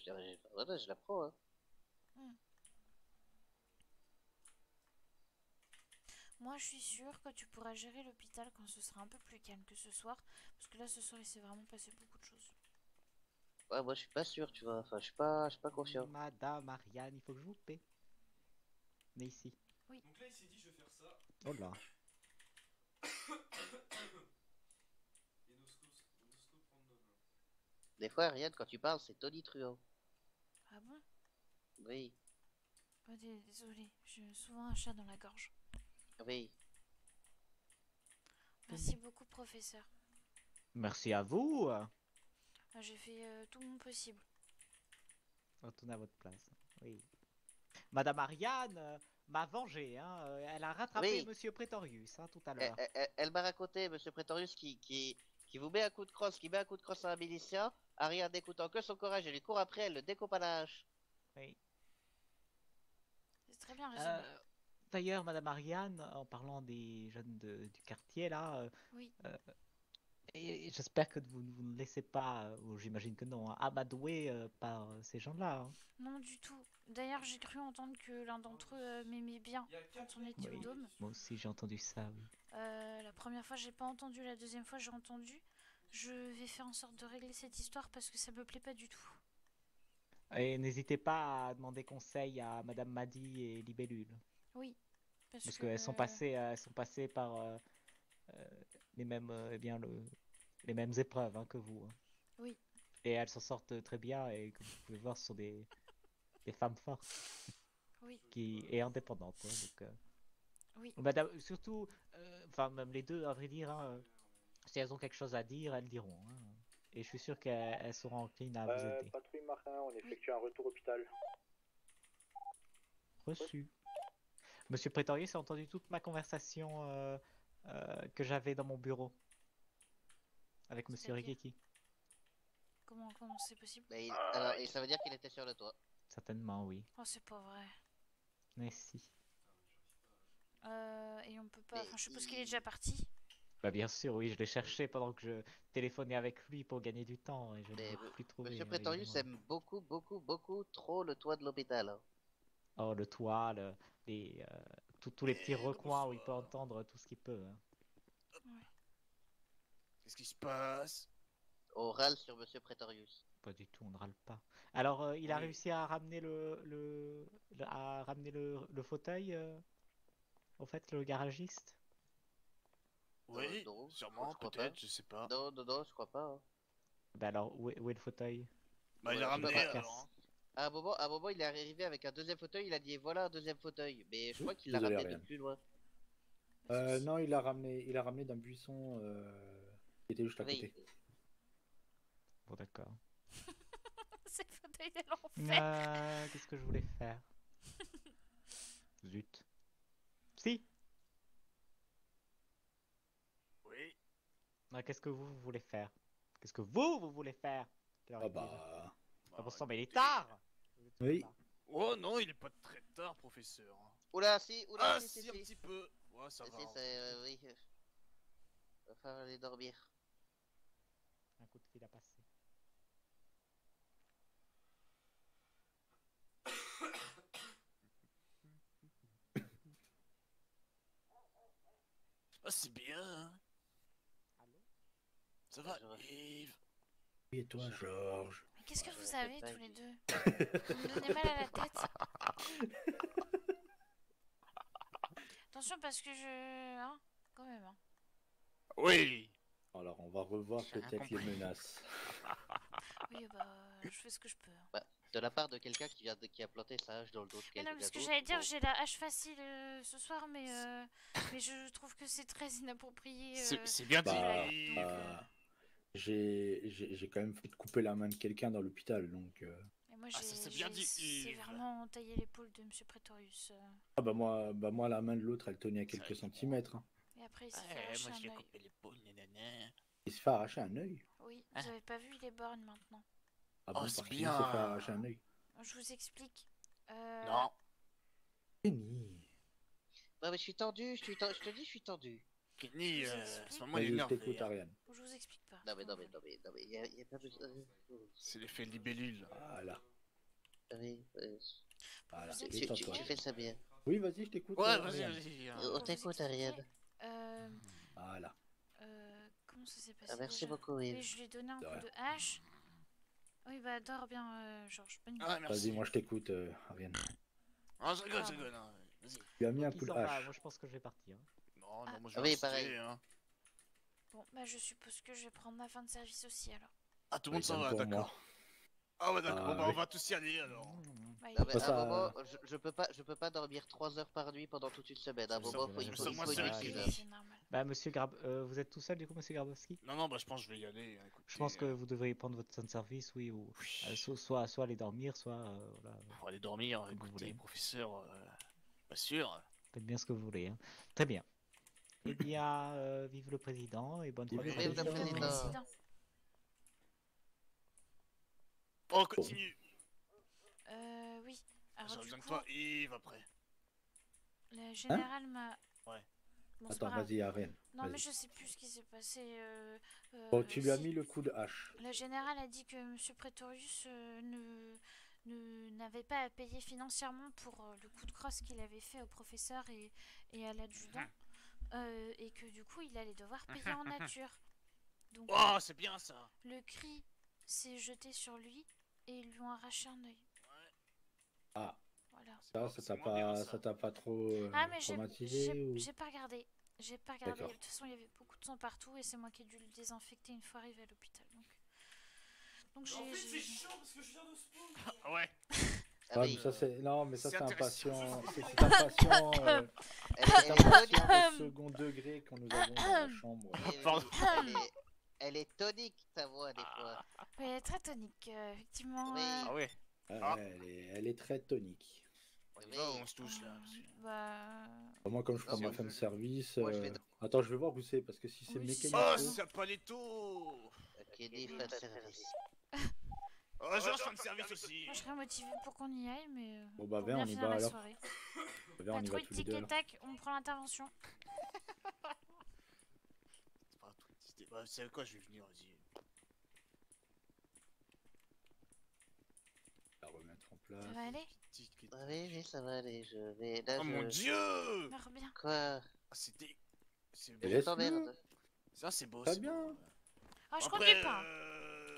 Speaker 3: voilà, je la prends, hein.
Speaker 6: Moi, je suis sûre que tu pourras gérer l'hôpital quand ce sera un peu plus calme que ce soir. Parce que là, ce soir, il s'est vraiment passé beaucoup de choses.
Speaker 3: Ouais, moi, je suis pas sûr, tu vois. Enfin, je suis pas confiant.
Speaker 1: Madame Ariane, il faut que je vous paie. Mais ici.
Speaker 6: Oui.
Speaker 12: Donc là, il s'est dit, je vais faire ça.
Speaker 1: Oh là.
Speaker 12: Énoscope random.
Speaker 3: Des fois, Ariane, quand tu parles, c'est tonitruant.
Speaker 6: Ah bon?
Speaker 3: Oui,
Speaker 6: Oh, désolée, j'ai souvent un chat dans la gorge.
Speaker 3: oui.
Speaker 6: Merci beaucoup, professeur.
Speaker 1: Merci à vous.
Speaker 6: J'ai fait tout mon possible.
Speaker 1: Retournez à votre place. Oui. Madame Ariane m'a vengé. Hein. Elle a rattrapé
Speaker 3: Oui.
Speaker 1: Monsieur Pretorius tout à
Speaker 3: Elle,
Speaker 1: l'heure.
Speaker 3: elle m'a raconté, monsieur Pretorius, qui vous met un coup de crosse, qui met un coup de crosse à un milicien. Ariane n'écoutant que son courage, elle lui court après, elle le découpe à la hache.
Speaker 1: Oui.
Speaker 6: C'est très bien résumé.
Speaker 1: D'ailleurs, Madame Ariane, en parlant des jeunes du quartier là,
Speaker 6: Oui.
Speaker 1: et j'espère que vous ne laissez pas, ou j'imagine que non, amadouer par ces gens-là. Hein.
Speaker 6: Non, du tout. D'ailleurs, j'ai cru entendre que l'un d'entre eux m'aimait bien quand on était au
Speaker 1: Oui.
Speaker 6: dôme.
Speaker 1: Moi aussi, j'ai entendu ça. Oui.
Speaker 6: La première fois, j'ai pas entendu. La deuxième fois, j'ai entendu. Je vais faire en sorte de régler cette histoire parce que ça me plaît pas du tout.
Speaker 1: Et n'hésitez pas à demander conseil à Madame Madi et Libellule.
Speaker 6: Oui.
Speaker 1: Parce qu'elles sont passées par les mêmes, les mêmes épreuves hein, que vous. Hein.
Speaker 6: Oui.
Speaker 1: Et elles s'en sortent très bien et comme vous pouvez voir, ce sont des femmes fortes.
Speaker 6: Oui.
Speaker 1: Et indépendantes. Hein, donc,
Speaker 6: oui.
Speaker 1: Madame, surtout, enfin même les deux, à vrai dire, hein, si elles ont quelque chose à dire, elles diront. Hein. Et je suis sûr qu'elles seront enclines à vous aider.
Speaker 2: Patrouille Martin, on effectue un retour hôpital.
Speaker 1: Reçu. Monsieur Pretorius a entendu toute ma conversation que j'avais dans mon bureau avec Monsieur
Speaker 6: C'est-à-dire
Speaker 1: Rigeki.
Speaker 6: Comment c'est possible?
Speaker 3: Mais alors, et ça veut dire qu'il était sur le toit.
Speaker 1: Certainement, oui.
Speaker 6: Oh, c'est pas vrai.
Speaker 1: Mais si.
Speaker 6: Et on peut pas. Enfin, je suppose qu'il est déjà parti.
Speaker 1: Bah bien sûr, oui, je l'ai cherché pendant que je téléphonais avec lui pour gagner du temps et je ne
Speaker 3: Mais
Speaker 1: l'ai plus trouvé.
Speaker 3: monsieur Pretorius aime beaucoup trop le toit de l'hôpital. Hein.
Speaker 1: Oh, le toit, tous les petits recoins où il peut entendre tout ce qu'il peut. Hein.
Speaker 6: Ouais.
Speaker 12: Qu'est-ce qui se passe?
Speaker 3: On râle sur monsieur Pretorius.
Speaker 1: Pas du tout, on ne râle pas. Alors, il a
Speaker 12: Oui.
Speaker 1: réussi à ramener le fauteuil, au fait, le garagiste.
Speaker 12: Oui,
Speaker 3: non,
Speaker 12: sûrement,
Speaker 3: je crois
Speaker 12: peut-être,
Speaker 3: pas.
Speaker 12: je sais pas.
Speaker 3: Non, je crois pas. Hein.
Speaker 1: Bah alors, où est le fauteuil?
Speaker 12: Bah, il
Speaker 3: Ouais,
Speaker 12: a
Speaker 3: je sais
Speaker 12: ramené
Speaker 3: pas,
Speaker 12: alors. Hein.
Speaker 3: À un moment, il est arrivé avec un deuxième fauteuil, il a dit voilà un deuxième fauteuil. Mais je crois qu'il l'a
Speaker 2: Désolé,
Speaker 3: ramené de
Speaker 2: Ariane.
Speaker 3: plus loin.
Speaker 2: Non, il l'a ramené d'un buisson qui était juste à
Speaker 3: Oui.
Speaker 2: côté.
Speaker 1: Bon, d'accord.
Speaker 6: C'est le fauteuil de l'enfer.
Speaker 1: Qu'est-ce que je voulais faire? Zut. Si.
Speaker 12: Oui.
Speaker 1: Qu'est-ce que vous voulez faire? Qu'est-ce que vous voulez faire? Quelle heure
Speaker 13: Ah
Speaker 1: est-il?
Speaker 13: bah...
Speaker 1: Ah bon sang, mais il est tard!
Speaker 13: Oui.
Speaker 12: Oh non, il est pas très tard, professeur.
Speaker 3: Oula, si, oula,
Speaker 12: Ah,
Speaker 3: si,
Speaker 12: si,
Speaker 3: si,
Speaker 12: un
Speaker 3: si.
Speaker 12: petit peu. Ouais, ça
Speaker 3: Si,
Speaker 12: va.
Speaker 3: oui. Va falloir aller dormir.
Speaker 1: Un coup de fil à passer.
Speaker 12: Ah, c'est bien. Hein. Ça va, Yves?
Speaker 13: Oui, et toi, Georges?
Speaker 6: Mais qu'est-ce que vous avez tous les deux? Vous me donnez mal à la tête. Attention parce que je... Hein, quand même. Hein.
Speaker 12: Oui.
Speaker 13: Alors, on va revoir peut-être les menaces.
Speaker 6: Oui, bah, je fais ce que je peux. Hein.
Speaker 3: Bah, de la part de quelqu'un qui a planté sa hache dans le dos de
Speaker 6: Mais non,
Speaker 3: quelqu'un
Speaker 6: parce que
Speaker 3: d'autre,
Speaker 6: j'allais dire,
Speaker 3: bon.
Speaker 6: j'ai la hache facile ce soir, mais je trouve que c'est très inapproprié.
Speaker 12: C'est bien dit.
Speaker 13: Bah,
Speaker 6: donc,
Speaker 13: j'ai quand même fait couper la main de quelqu'un dans l'hôpital, donc...
Speaker 6: Et moi,
Speaker 12: Ah, ça, c'est bien dit,
Speaker 6: c'est
Speaker 12: Yves.
Speaker 6: vraiment taillé l'épaule de Monsieur Prétorius.
Speaker 13: Ah bah moi, la main de l'autre, elle tenait à quelques centimètres. Hein.
Speaker 6: Et après, il s'est fait arracher
Speaker 12: moi,
Speaker 6: un
Speaker 12: je vais
Speaker 6: œil.
Speaker 12: couper l'épaule, nanana.
Speaker 13: Il se fait arracher un œil.
Speaker 6: Oui, vous avez pas vu, il est borgne maintenant.
Speaker 13: Ah bon,
Speaker 12: c'est
Speaker 13: parce qu'il
Speaker 12: bien.
Speaker 13: s'est fait arracher un œil.
Speaker 6: Je vous explique.
Speaker 12: Non.
Speaker 13: Kenny.
Speaker 3: Non, mais je suis tendu, je te dis, je suis tendu.
Speaker 12: Kenny,
Speaker 6: Je vous
Speaker 12: à
Speaker 6: explique.
Speaker 12: ce moment, il est
Speaker 13: Vas-y, je
Speaker 12: énervé.
Speaker 13: t'écoute, Ariane.
Speaker 6: Je vous explique pas.
Speaker 3: Non, mais, y a pas besoin.
Speaker 12: C'est l'effet libellule.
Speaker 13: Voilà.
Speaker 3: Oui,
Speaker 13: Voilà.
Speaker 6: Vous
Speaker 3: tu
Speaker 13: Détends-toi.
Speaker 3: fais ça bien.
Speaker 13: Oui, vas-y, je t'écoute.
Speaker 12: Ouais, vas-y,
Speaker 13: Ariane.
Speaker 12: vas-y.
Speaker 3: On t'écoute, Ariane.
Speaker 13: Voilà.
Speaker 6: Comment ça s'est passé
Speaker 3: Ah, merci
Speaker 6: déjà
Speaker 3: beaucoup, Yves.
Speaker 6: Oui, je lui ai donné un
Speaker 13: De
Speaker 6: coup
Speaker 13: rien.
Speaker 6: de hache. Oui, bah, dors bien, Georges. Bonne nuit.
Speaker 12: Ah, merci.
Speaker 13: Vas-y, moi je t'écoute, Ariane.
Speaker 12: Ah, je rigole, hein. Vas-y.
Speaker 13: Tu lui as mis un
Speaker 1: Qui
Speaker 13: coup de
Speaker 1: s'en va?
Speaker 13: hache.
Speaker 1: Moi je pense que je vais partir.
Speaker 12: Non,
Speaker 6: Ah.
Speaker 12: non, moi je
Speaker 3: Ah
Speaker 12: vais
Speaker 3: oui,
Speaker 12: rester,
Speaker 3: pareil.
Speaker 12: hein.
Speaker 6: Bon, bah, je suppose que je vais prendre ma fin de service aussi, alors.
Speaker 12: Ah, tout le monde s'en
Speaker 13: Idem
Speaker 12: va,
Speaker 13: pour
Speaker 12: d'accord.
Speaker 13: moi.
Speaker 12: Ah, ouais, d'accord.
Speaker 13: Ah,
Speaker 12: Bon, bah, on
Speaker 13: oui.
Speaker 12: va tous y aller alors.
Speaker 6: Bah,
Speaker 3: Non, mais
Speaker 13: Ça,
Speaker 3: à un moment, je peux pas dormir 3 heures par nuit pendant toute une semaine. À un
Speaker 12: Je me
Speaker 3: moment,
Speaker 12: sens-
Speaker 3: faut,
Speaker 12: je
Speaker 3: il
Speaker 12: me
Speaker 3: faut,
Speaker 12: sens
Speaker 3: il
Speaker 12: moins
Speaker 3: faut
Speaker 12: seul
Speaker 3: une
Speaker 12: avec
Speaker 3: équilibre.
Speaker 12: les
Speaker 6: c'est normal.
Speaker 1: Bah monsieur vous êtes tout seul du coup monsieur Grabowski?
Speaker 12: Non, non, bah, je pense que je vais y aller. Écoutez,
Speaker 1: Je pense que vous devriez prendre votre temps de service, oui, ou soit aller dormir, soit voilà,
Speaker 12: on va aller dormir.
Speaker 1: Comme vous
Speaker 12: Écoutez,
Speaker 1: voulez.
Speaker 12: professeur, pas sûr.
Speaker 1: faites bien ce que vous voulez. Hein. Très bien. Eh bien, vive le président et bonne
Speaker 13: Vive
Speaker 1: soirée.
Speaker 3: Vive le
Speaker 6: Le
Speaker 3: président.
Speaker 6: président.
Speaker 12: Oh, continue.
Speaker 6: Oui. Alors,
Speaker 12: J'ai
Speaker 6: du
Speaker 12: besoin de
Speaker 6: coup,
Speaker 12: toi, Yves, après.
Speaker 6: le général m'a...
Speaker 12: Ouais.
Speaker 6: Bon, c'est
Speaker 13: Attends,
Speaker 6: pas grave.
Speaker 13: vas-y, Ariane.
Speaker 6: Non,
Speaker 13: vas-y.
Speaker 6: mais je sais plus ce qui s'est passé.
Speaker 13: Bon, tu lui as
Speaker 6: si.
Speaker 13: mis le coup de hache.
Speaker 6: Le général a dit que Monsieur Prétorius n'avait pas à payer financièrement pour le coup de crosse qu'il avait fait au professeur et à l'adjudant. Et que du coup, il allait devoir payer en nature. Donc,
Speaker 12: Oh, c'est bien ça.
Speaker 6: le cri s'est jeté sur lui et ils lui ont arraché un œil.
Speaker 13: Ah,
Speaker 6: Voilà.
Speaker 13: ça t'a pas trop
Speaker 6: Ah, mais
Speaker 13: traumatisé ou...
Speaker 6: j'ai pas regardé. J'ai pas regardé. De
Speaker 13: D'accord.
Speaker 6: toute façon, il y avait beaucoup de sang partout et c'est moi qui ai dû le désinfecter une fois arrivé à l'hôpital. Donc j'ai.
Speaker 12: chaud parce que je viens de spawn. Ah ouais.
Speaker 3: Ah
Speaker 13: Ouais,
Speaker 3: oui.
Speaker 13: mais ça c'est non, mais ça
Speaker 12: C'est
Speaker 13: c'est un
Speaker 12: intéressant.
Speaker 13: patient, c'est un patient,
Speaker 3: Elle
Speaker 13: c'est un
Speaker 3: est
Speaker 13: patient
Speaker 3: tonique.
Speaker 13: de second degré qu'on nous avons dans la chambre.
Speaker 12: Pardon.
Speaker 3: Elle est tonique, ta voix, des fois.
Speaker 6: Oui, elle est très tonique, effectivement.
Speaker 3: Oui.
Speaker 12: Ah ouais.
Speaker 13: Ah, elle est très tonique.
Speaker 12: On y va ou on se touche là?
Speaker 6: Bah.
Speaker 13: Moi, comme je prends
Speaker 3: Non,
Speaker 13: ma
Speaker 3: mais
Speaker 13: fin de
Speaker 3: je-
Speaker 13: service,
Speaker 3: Moi, je vais-
Speaker 13: attends, je vais voir où c'est parce que si c'est
Speaker 6: Oui,
Speaker 13: mécanique.
Speaker 12: Oh, c'est pas les taux.
Speaker 3: Kenny, fin de service.
Speaker 12: Oh, Georges, fin de service aussi.
Speaker 6: Moi, je serais motivée pour qu'on y aille, mais.
Speaker 13: Bon bah
Speaker 6: pour
Speaker 13: viens,
Speaker 6: bien
Speaker 13: on y
Speaker 6: finir
Speaker 13: va
Speaker 6: la
Speaker 13: alors.
Speaker 6: soirée.
Speaker 13: Viens, on y va
Speaker 6: Patrouille,
Speaker 13: tous les
Speaker 6: tic
Speaker 13: deux.
Speaker 6: et
Speaker 13: alors.
Speaker 6: tac, on prend l'intervention.
Speaker 12: C'est pas tout. Bah, c'est quoi, je vais venir, vas-y.
Speaker 13: La remettre en
Speaker 6: Ça
Speaker 13: place.
Speaker 6: va aller?
Speaker 3: Ah oui, oui, ça va aller. Je vais. Là,
Speaker 12: Oh
Speaker 3: je...
Speaker 12: mon dieu!
Speaker 6: Meurs bien.
Speaker 3: Quoi?
Speaker 12: Ah, c'est dé... C'est
Speaker 13: Et
Speaker 12: beau.
Speaker 13: laisse-le.
Speaker 3: T'emmerdes.
Speaker 12: Ça, c'est beau.
Speaker 13: Très
Speaker 12: c'est
Speaker 13: bien.
Speaker 12: beau.
Speaker 6: Ah, je
Speaker 12: Après,
Speaker 6: conduis pas.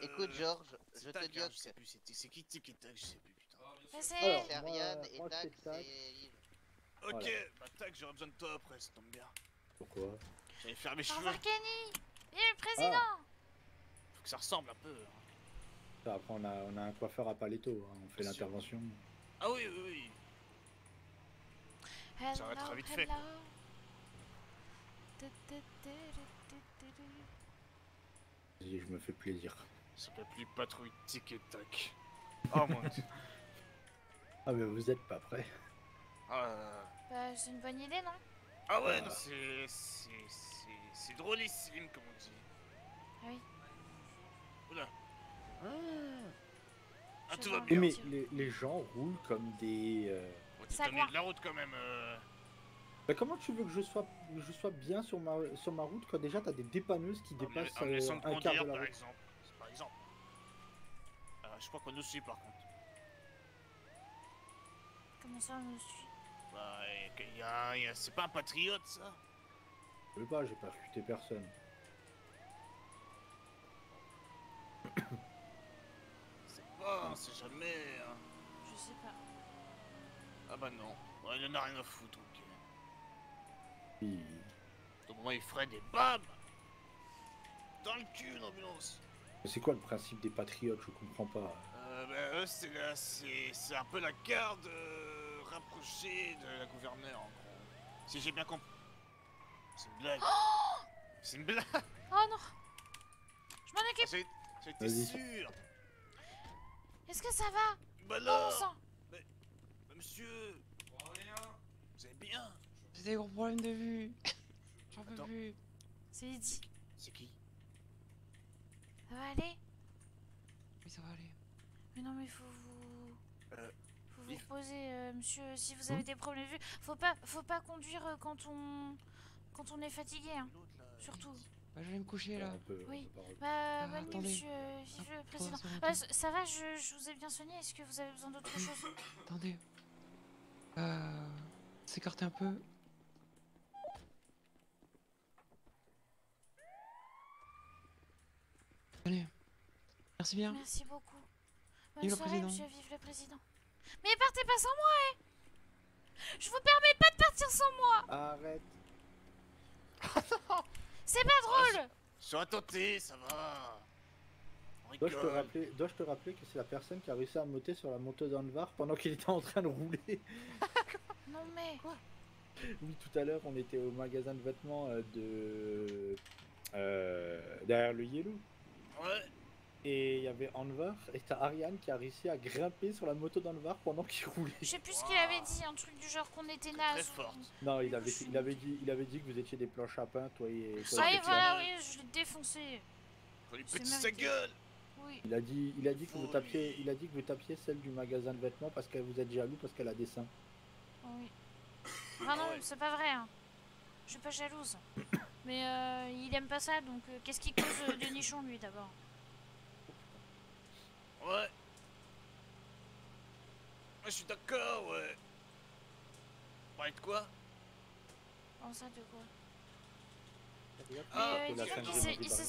Speaker 3: Écoute, Georges,
Speaker 12: c'est
Speaker 3: je te
Speaker 12: Tac,
Speaker 3: dis
Speaker 12: hein,
Speaker 3: que
Speaker 12: je sais plus, c'est qui Tic et Tac, je sais plus, putain.
Speaker 6: Mais c'est.
Speaker 13: Alors,
Speaker 3: c'est
Speaker 13: moi,
Speaker 3: Ariane et
Speaker 13: moi,
Speaker 3: Tac,
Speaker 13: c'est Tac.
Speaker 3: c'est Yves.
Speaker 12: Ok,
Speaker 13: Voilà.
Speaker 12: bah Tac, j'aurais besoin de toi après, ça tombe bien.
Speaker 13: Pourquoi?
Speaker 12: J'allais faire mes
Speaker 6: Au
Speaker 12: cheveux.
Speaker 6: revoir, Kenny! Vive le président!
Speaker 12: Faut que ça ressemble un peu. hein.
Speaker 13: Après on a un coiffeur à Paletto, hein, on fait
Speaker 12: Bien sûr.
Speaker 13: l'intervention.
Speaker 12: Ah oui, oui, oui. Ça va être
Speaker 6: Hello,
Speaker 12: vite fait,
Speaker 6: hello.
Speaker 12: quoi.
Speaker 13: Vas-y, je me fais plaisir.
Speaker 12: Ça s'appelle plus Patrouille Tic et Tac. Oh mon dieu.
Speaker 13: Ah mais vous êtes pas prêts.
Speaker 6: Bah, c'est une bonne idée, non?
Speaker 12: Ah ouais, non, c'est drôlissime, comme on dit.
Speaker 6: Ah oui.
Speaker 12: Oula. Ah,
Speaker 6: Je
Speaker 12: tout va
Speaker 6: vois.
Speaker 12: bien.
Speaker 13: Mais les gens roulent comme des.
Speaker 12: Oh, t'es
Speaker 6: Ça
Speaker 12: au milieu
Speaker 6: quoi
Speaker 12: de la route quand même.
Speaker 13: Bah, comment tu veux que je sois bien sur ma route quand déjà t'as des dépanneuses qui dépassent
Speaker 12: En me laissant me
Speaker 13: un quart de
Speaker 12: conduire,
Speaker 13: la
Speaker 12: par
Speaker 13: route?
Speaker 12: exemple. Par exemple. Je crois qu'on nous suit par contre.
Speaker 6: Comment ça, on me suit?
Speaker 12: Bah, c'est pas un patriote ça?
Speaker 13: Je sais pas, j'ai percuté personne.
Speaker 12: C'est pas, on sait jamais. Hein.
Speaker 6: Je sais pas.
Speaker 12: Ah bah non. Ouais, il en a rien à foutre, ok.
Speaker 13: Oui.
Speaker 12: Au moment il ferait des BAM! Dans le cul, l'ambulance!
Speaker 13: Mais c'est quoi le principe des patriotes? Je comprends pas.
Speaker 12: Bah, eux, c'est un peu la garde rapprochée de la gouverneure, en gros. Si j'ai bien compris. C'est une blague. C'est une blague!
Speaker 6: Oh non! Je m'en occupe!
Speaker 12: J'étais
Speaker 13: Vas-y.
Speaker 12: sûr!
Speaker 6: Est-ce que ça va?
Speaker 12: Bah
Speaker 6: Oh,
Speaker 12: là!
Speaker 6: mon sang!
Speaker 12: Mais, monsieur! Vous allez bien?
Speaker 14: J'ai des gros problèmes de vue. J'en peux
Speaker 12: Attends.
Speaker 14: plus.
Speaker 6: C'est Lydie.
Speaker 12: C'est qui?
Speaker 6: Ça va aller?
Speaker 14: Oui, ça va aller.
Speaker 6: Mais non, mais faut vous
Speaker 12: Yves.
Speaker 6: reposer, monsieur. Si vous avez des problèmes de vue, faut pas conduire quand on est fatigué, hein. Surtout.
Speaker 14: Bah, je vais me coucher là.
Speaker 6: Oui. Bah, bonne nuit,
Speaker 14: attendez.
Speaker 6: monsieur. Vive le président.
Speaker 14: ça va,
Speaker 6: Ça va, je vous ai bien soigné. Est-ce que vous avez besoin d'autre chose?
Speaker 14: Attendez. S'écarter un peu. Allez. Merci bien.
Speaker 6: Merci beaucoup. Bonne
Speaker 14: Vive le
Speaker 6: soirée,
Speaker 14: président.
Speaker 6: monsieur. Vive le président. Mais partez pas sans moi, hein. Je vous permets pas de partir sans moi.
Speaker 13: Arrête.
Speaker 6: C'est pas drôle.
Speaker 12: Sois tenté, ça va! On
Speaker 13: Dois-je te
Speaker 12: rigole.
Speaker 13: rappeler que c'est la personne qui a réussi à monter sur la moto d'Anvar pendant qu'il était en train de rouler?
Speaker 6: Non mais...
Speaker 13: Oui, tout à l'heure, on était au magasin de vêtements derrière le Yellow.
Speaker 12: Ouais.
Speaker 13: Et il y avait Anvar, et t'as Ariane qui a réussi à grimper sur la moto d'Anvar pendant qu'il roulait.
Speaker 6: Je sais plus ce qu'il avait dit, un truc du genre qu'on était naze.
Speaker 13: Non, il avait dit que vous étiez des planches à pain, toi et
Speaker 6: Oui,
Speaker 13: toi.
Speaker 6: voilà, oui, je l'ai défoncé.
Speaker 12: Faut lui
Speaker 6: C'est
Speaker 12: péter sa
Speaker 6: mérité.
Speaker 12: gueule!
Speaker 6: Oui.
Speaker 13: Il a dit que vous tapiez celle du magasin de vêtements parce que vous êtes jaloux parce qu'elle a des seins.
Speaker 6: Oui. Enfin non, c'est pas vrai. Hein. Je suis pas jalouse. Mais il aime pas ça, donc qu'est-ce qui cause des nichons, lui, d'abord?
Speaker 12: Ouais. Je suis d'accord, ouais. Parler de quoi?
Speaker 6: En ça, de quoi?
Speaker 12: Ah,
Speaker 6: Mais dis donc, il s'est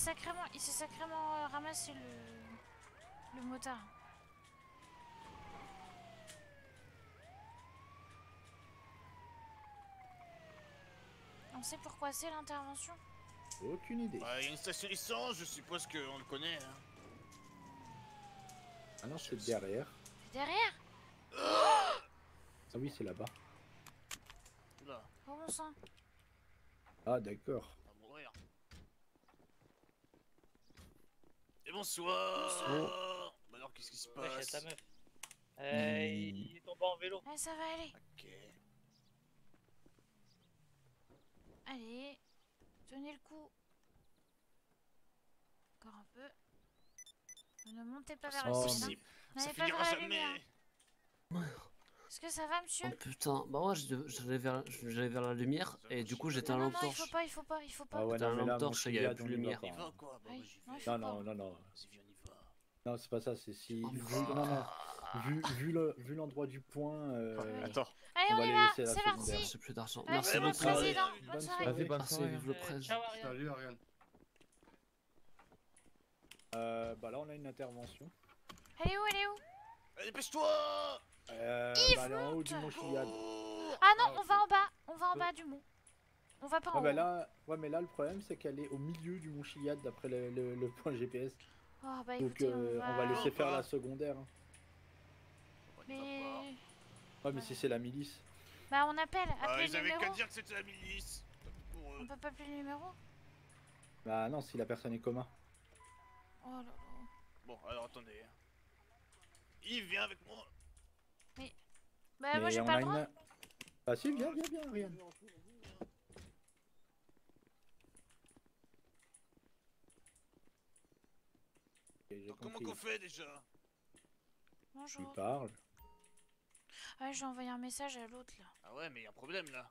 Speaker 6: sacrément ramassé le motard. On sait pourquoi c'est l'intervention?
Speaker 13: Aucune idée.
Speaker 12: Bah, il y a une station essence, je suppose qu'on le connaît. Hein.
Speaker 13: Ah non, c'est derrière.
Speaker 6: C'est derrière?
Speaker 13: Ah oui, c'est là-bas.
Speaker 12: Oula,
Speaker 6: Oh mon sang.
Speaker 13: Ah d'accord.
Speaker 12: on va mourir. Et bonsoir. Bah alors, qu'est-ce qui se
Speaker 11: Ouais,
Speaker 12: passe?
Speaker 11: c'est ta meuf. Il est tombé en vélo.
Speaker 6: Ouais, ça va aller.
Speaker 12: Ok.
Speaker 6: Allez, tenez le coup. Encore un peu. Ne montez pas vers le ciel.
Speaker 12: Impossible.
Speaker 6: N'allez
Speaker 12: Ça
Speaker 6: pas
Speaker 12: finira
Speaker 6: vers la
Speaker 12: jamais.
Speaker 6: lumière. Est-ce que ça va, monsieur?
Speaker 10: Oh putain, bah moi j'allais vers la lumière et du coup j'étais à
Speaker 6: Non,
Speaker 10: la
Speaker 6: non,
Speaker 10: lampe
Speaker 6: il
Speaker 10: torche.
Speaker 6: faut pas.
Speaker 13: Ah ouais,
Speaker 10: J'étais à
Speaker 13: non,
Speaker 10: la
Speaker 13: mais là,
Speaker 10: lampe torche et il y avait plus de lumière.
Speaker 6: Oui, non, il faut pas.
Speaker 13: Non. Non, c'est pas ça, c'est si. Vu l'endroit du point.
Speaker 12: Attends.
Speaker 6: Allez,
Speaker 13: on
Speaker 6: on
Speaker 13: va
Speaker 6: y
Speaker 13: les
Speaker 6: va,
Speaker 13: laisser à la
Speaker 6: c'est parti.
Speaker 13: secondaire.
Speaker 10: J'ai plus d'argent.
Speaker 6: Allez,
Speaker 10: Merci
Speaker 6: bon
Speaker 10: beaucoup.
Speaker 6: président, bonne soirée.
Speaker 13: Vas-y, bonne
Speaker 10: Merci,
Speaker 13: soirée.
Speaker 10: vive le presse.
Speaker 11: Ciao, Ariane.
Speaker 12: Salut, Ariane.
Speaker 13: Bah là, on a une intervention.
Speaker 6: Elle est où?
Speaker 12: Allez, dépêche-toi.
Speaker 6: Yves,
Speaker 13: Bah, elle est en haut du mont Chiliad.
Speaker 6: Ah non, on va en bas. On va en bas du mont. On va pas en
Speaker 13: Ouais,
Speaker 6: haut.
Speaker 13: bah là, mais là, le problème, c'est qu'elle est au milieu du mont Chiliad d'après le point GPS.
Speaker 6: Oh, bah
Speaker 13: Donc,
Speaker 6: écoutez,
Speaker 13: on va laisser faire la secondaire. Hein.
Speaker 6: Mais...
Speaker 13: Ouais, mais si c'est la milice.
Speaker 6: Bah on appelle
Speaker 12: Ils
Speaker 6: le
Speaker 12: avaient qu'à
Speaker 6: numéro.
Speaker 12: dire que c'était la milice. Pour eux.
Speaker 6: On peut pas appeler le numéro?
Speaker 13: Bah non, si la personne est coma.
Speaker 6: Oh là là.
Speaker 12: Bon, alors attendez. Yves, viens avec moi.
Speaker 6: Mais... Bah moi j'ai
Speaker 13: on
Speaker 6: pas
Speaker 13: a
Speaker 6: le droit.
Speaker 13: une... Ah si, viens, Ariane.
Speaker 12: Donc comment
Speaker 13: compris.
Speaker 12: qu'on fait déjà?
Speaker 13: Tu
Speaker 6: Bonjour.
Speaker 13: parles.
Speaker 6: Ouais, j'ai envoyé un message à l'autre là.
Speaker 12: Ah ouais, mais y a un problème là.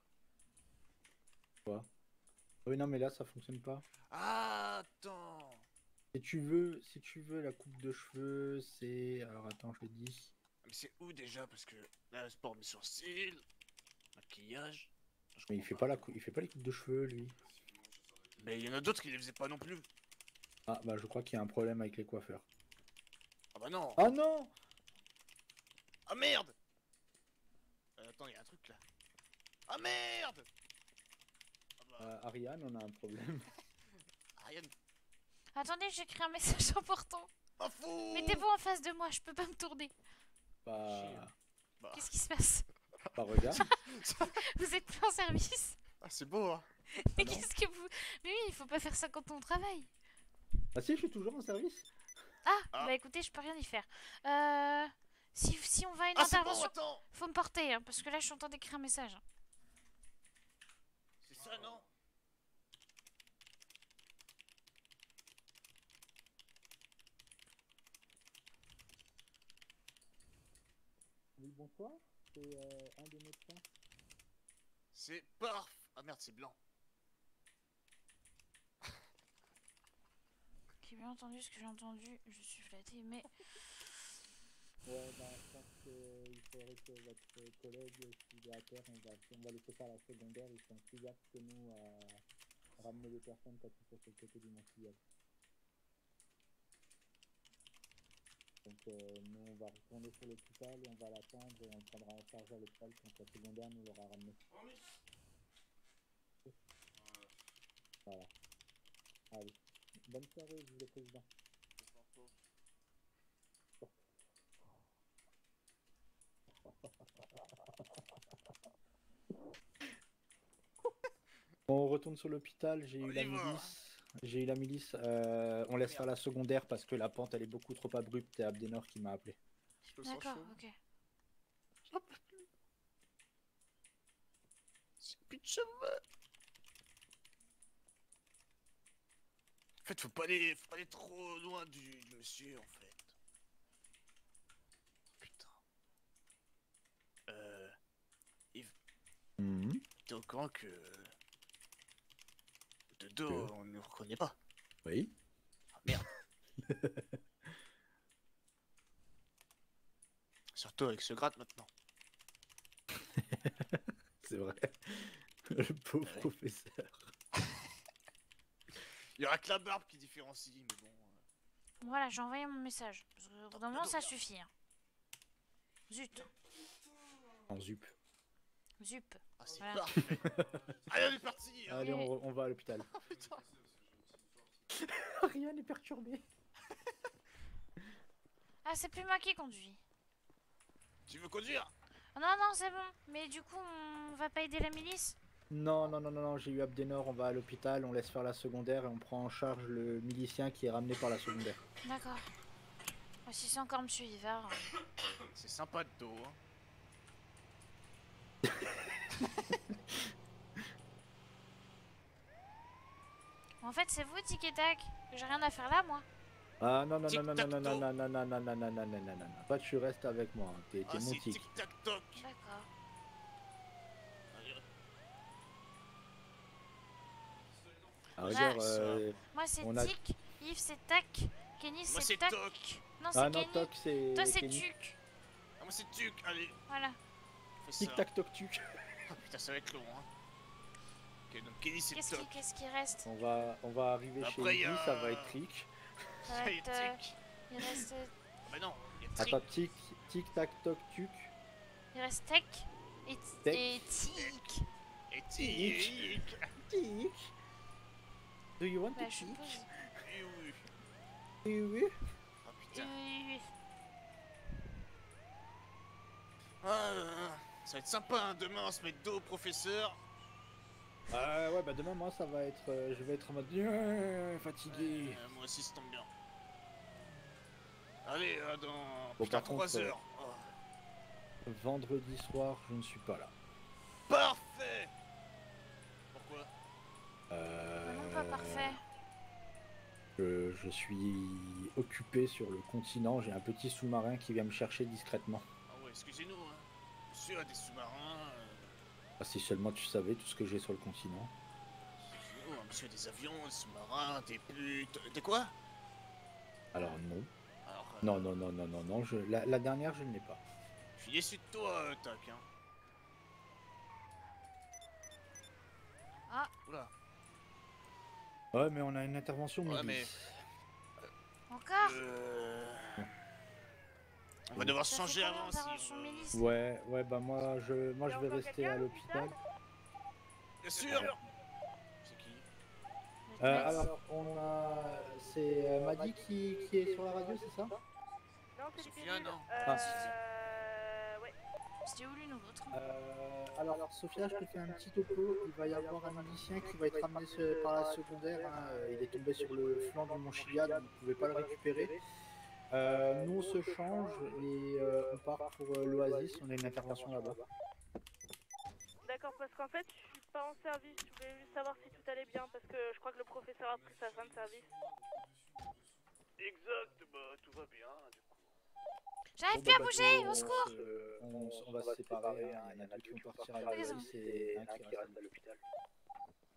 Speaker 13: Quoi? Oui, non, mais là, ça fonctionne pas.
Speaker 12: Ah, attends.
Speaker 13: Si tu veux la coupe de cheveux, c'est... Alors, attends, je le dis.
Speaker 12: Mais c'est où déjà? Parce que là, sport mes sourcils, maquillage.
Speaker 13: Mais il fait pas les coupes de cheveux, lui.
Speaker 12: Mais il y en a d'autres qui les faisaient pas non plus.
Speaker 13: Ah, bah, je crois qu'il y a un problème avec les coiffeurs.
Speaker 12: Ah bah non.
Speaker 13: Ah non!
Speaker 12: Ah merde. Attends, il y a un truc là. Ah merde.
Speaker 13: Ariane, on a un problème.
Speaker 12: Ariane.
Speaker 6: Attendez, j'écris un message important.
Speaker 12: Ah fou.
Speaker 6: Mettez-vous en face de moi, je peux pas me tourner.
Speaker 13: Bah...
Speaker 6: Qu'est-ce qui se passe?
Speaker 13: Bah, regarde.
Speaker 6: Vous êtes plus en service?
Speaker 12: Ah, c'est beau, hein.
Speaker 6: Mais qu'est-ce que vous... Mais oui, il faut pas faire ça quand on travaille.
Speaker 13: Ah si, je suis toujours en service.
Speaker 6: Ah, bah écoutez, je peux rien y faire. Si on va à une
Speaker 12: Ah, c'est bon,
Speaker 6: intervention,
Speaker 12: attends.
Speaker 6: faut me porter, hein, parce que là, je suis en train d'écrire un message.
Speaker 12: C'est ça, non?
Speaker 13: Oui, bonsoir. C'est un des médecins.
Speaker 12: C'est parf. Ah merde, c'est blanc.
Speaker 6: J'ai bien entendu ce que j'ai entendu, je suis flattée, mais...
Speaker 13: Ouais, bah, je pense qu'il faudrait que votre collègue, s'il est à terre, on va laisser faire la secondaire. Ils sont plus aptes que nous à ramener les personnes quand ils sont sur le côté du Mont-Filleul. Donc, nous, on va retourner sur l'hôpital et on va l'attendre et on prendra en charge à l'hôpital quand la secondaire nous l'aura ramené. Voilà. Allez. Bonne soirée, monsieur le président. On retourne sur l'hôpital, j'ai eu la milice. On laisse faire la secondaire parce que la pente elle est beaucoup trop abrupte et Abdenor qui m'a appelé.
Speaker 6: D'accord, ok.
Speaker 12: C'est plus de cheveux. En fait, faut pas aller trop loin du monsieur, en fait. Putain. Yves. T'es au courant que... De dos, on ne reconnaît pas.
Speaker 13: Oui.
Speaker 12: Ah, merde. Surtout avec ce grade maintenant.
Speaker 13: C'est vrai. Le pauvre professeur.
Speaker 12: Il y aura que la barbe qui différencie, mais bon...
Speaker 6: Voilà, j'ai envoyé mon message. Parce qu'au bout d'un moment, ça suffit. Hein. Zut.
Speaker 13: En zup.
Speaker 6: Zup.
Speaker 12: Ah, c'est
Speaker 6: Voilà.
Speaker 12: parfait. Allez, on est parti. Hein.
Speaker 13: Allez, on va à l'hôpital. Rien n'est perturbé.
Speaker 6: Ah, c'est plus moi qui conduis.
Speaker 12: Tu veux conduire?
Speaker 6: Non, non, c'est bon. Mais du coup, on va pas aider la milice?
Speaker 13: Non, j'ai eu Abdenor, on va à l'hôpital, on laisse faire la secondaire et on prend en charge le milicien qui est ramené par la secondaire.
Speaker 6: D'accord. Oh, si c'est encore monsieur Yvard.
Speaker 12: C'est sympa de dos, hein.
Speaker 6: En fait, c'est vous, Tic et Tac. J'ai rien à faire là, moi.
Speaker 13: Ah non. Toi tu restes avec moi, t'es mon tic.
Speaker 12: Tic-tac-toc.
Speaker 6: D'accord.
Speaker 13: À rigueur,
Speaker 6: Moi, c'est
Speaker 13: on a-
Speaker 6: Tic. Yves, c'est Tac. Kenny,
Speaker 12: Moi,
Speaker 6: c'est
Speaker 12: c'est
Speaker 6: Tac.
Speaker 12: Toc.
Speaker 6: Non,
Speaker 13: Ah
Speaker 6: c'est
Speaker 13: non,
Speaker 6: Kenny.
Speaker 13: Toc, c'est
Speaker 6: Toi, c'est
Speaker 13: Kenny.
Speaker 6: Tuc.
Speaker 12: Ah, moi, c'est Tuc, allez.
Speaker 6: Voilà.
Speaker 12: Fais ça.
Speaker 13: Tic tac toc tuc.
Speaker 12: Ah, putain, ça va être long, hein. Ok, donc Kenny, c'est Toc.
Speaker 6: Qu'est-ce qui reste?
Speaker 13: On va arriver chez
Speaker 12: Après,
Speaker 13: lui,
Speaker 12: y a-
Speaker 13: ça va être Trick.
Speaker 6: Ça va
Speaker 12: Ça y est,
Speaker 6: être...
Speaker 12: Tic.
Speaker 6: Il reste...
Speaker 12: Bah non, il y a Trick.
Speaker 13: Attends, tic tac toc tuc.
Speaker 6: Il reste Tech et,
Speaker 13: Tech.
Speaker 6: et Tic.
Speaker 12: Et Tic.
Speaker 13: Tic. Do you want
Speaker 6: Bah,
Speaker 13: to
Speaker 6: je
Speaker 13: tic?
Speaker 12: Oui,
Speaker 6: suppose.
Speaker 12: oui.
Speaker 13: Oui.
Speaker 12: Ah, putain.
Speaker 6: Oui.
Speaker 12: Ah, ça va être sympa, hein. Demain, on se met dos au professeur.
Speaker 13: Ouais, bah demain, moi, ça va être... je vais être en mode... fatigué.
Speaker 12: Moi aussi, ça tombe bien. Allez, dans
Speaker 13: Bon,
Speaker 12: putain,
Speaker 13: par contre,
Speaker 12: 3 heures. Oh.
Speaker 13: Vendredi soir, je ne suis pas là.
Speaker 12: Parfait. Pourquoi?
Speaker 6: Non, pas parfait.
Speaker 13: Je je suis occupé sur le continent. J'ai un petit sous-marin qui vient me chercher discrètement.
Speaker 12: Ah ouais, excusez-nous, hein. Monsieur a des sous-marins.
Speaker 13: Ah, si seulement tu savais tout ce que j'ai sur le continent.
Speaker 12: Excusez-nous, hein, monsieur a des avions, des sous-marins, des putes. Des quoi?
Speaker 13: Alors non.
Speaker 12: Alors,
Speaker 13: Non, la dernière je ne l'ai pas.
Speaker 12: je suis déçu de toi, Tac, hein.
Speaker 6: Ah.
Speaker 12: Oula.
Speaker 13: Ouais, mais on a une intervention
Speaker 12: Ouais,
Speaker 13: midi.
Speaker 12: mais...
Speaker 6: Encore
Speaker 12: On va devoir
Speaker 6: Ça
Speaker 12: changer
Speaker 6: fait combien
Speaker 12: avant
Speaker 6: d'interventions
Speaker 12: si...
Speaker 6: milices
Speaker 13: Ouais, bah moi je vais rester à l'hôpital.
Speaker 12: Bien sûr. C'est qui?
Speaker 13: Alors c'est Maddy qui est sur la radio, c'est ça?
Speaker 11: Non, c'est
Speaker 12: Sophia, non.
Speaker 11: Ouais.
Speaker 6: C'était où l'une ou l'autre?
Speaker 13: Alors Sophia, je te fais un petit topo. Il va y avoir un milicien qui va être amené par la secondaire. Hein. Il est tombé sur le flanc du Mont Chiliad, vous ne pouvez pas le récupérer. Nous on se change et on part pour l'Oasis. On a une intervention là-bas.
Speaker 11: D'accord, parce qu'en fait, je suis pas en service. Je voulais juste savoir si tout allait bien, parce que je crois que le professeur a pris sa fin de service.
Speaker 4: Exact, bah tout va bien, du coup.
Speaker 6: J'arrive plus à bouger, au secours!
Speaker 13: On va se séparer. Il y en a deux qui vont partir à l'Oasis et un qui reste à l'hôpital.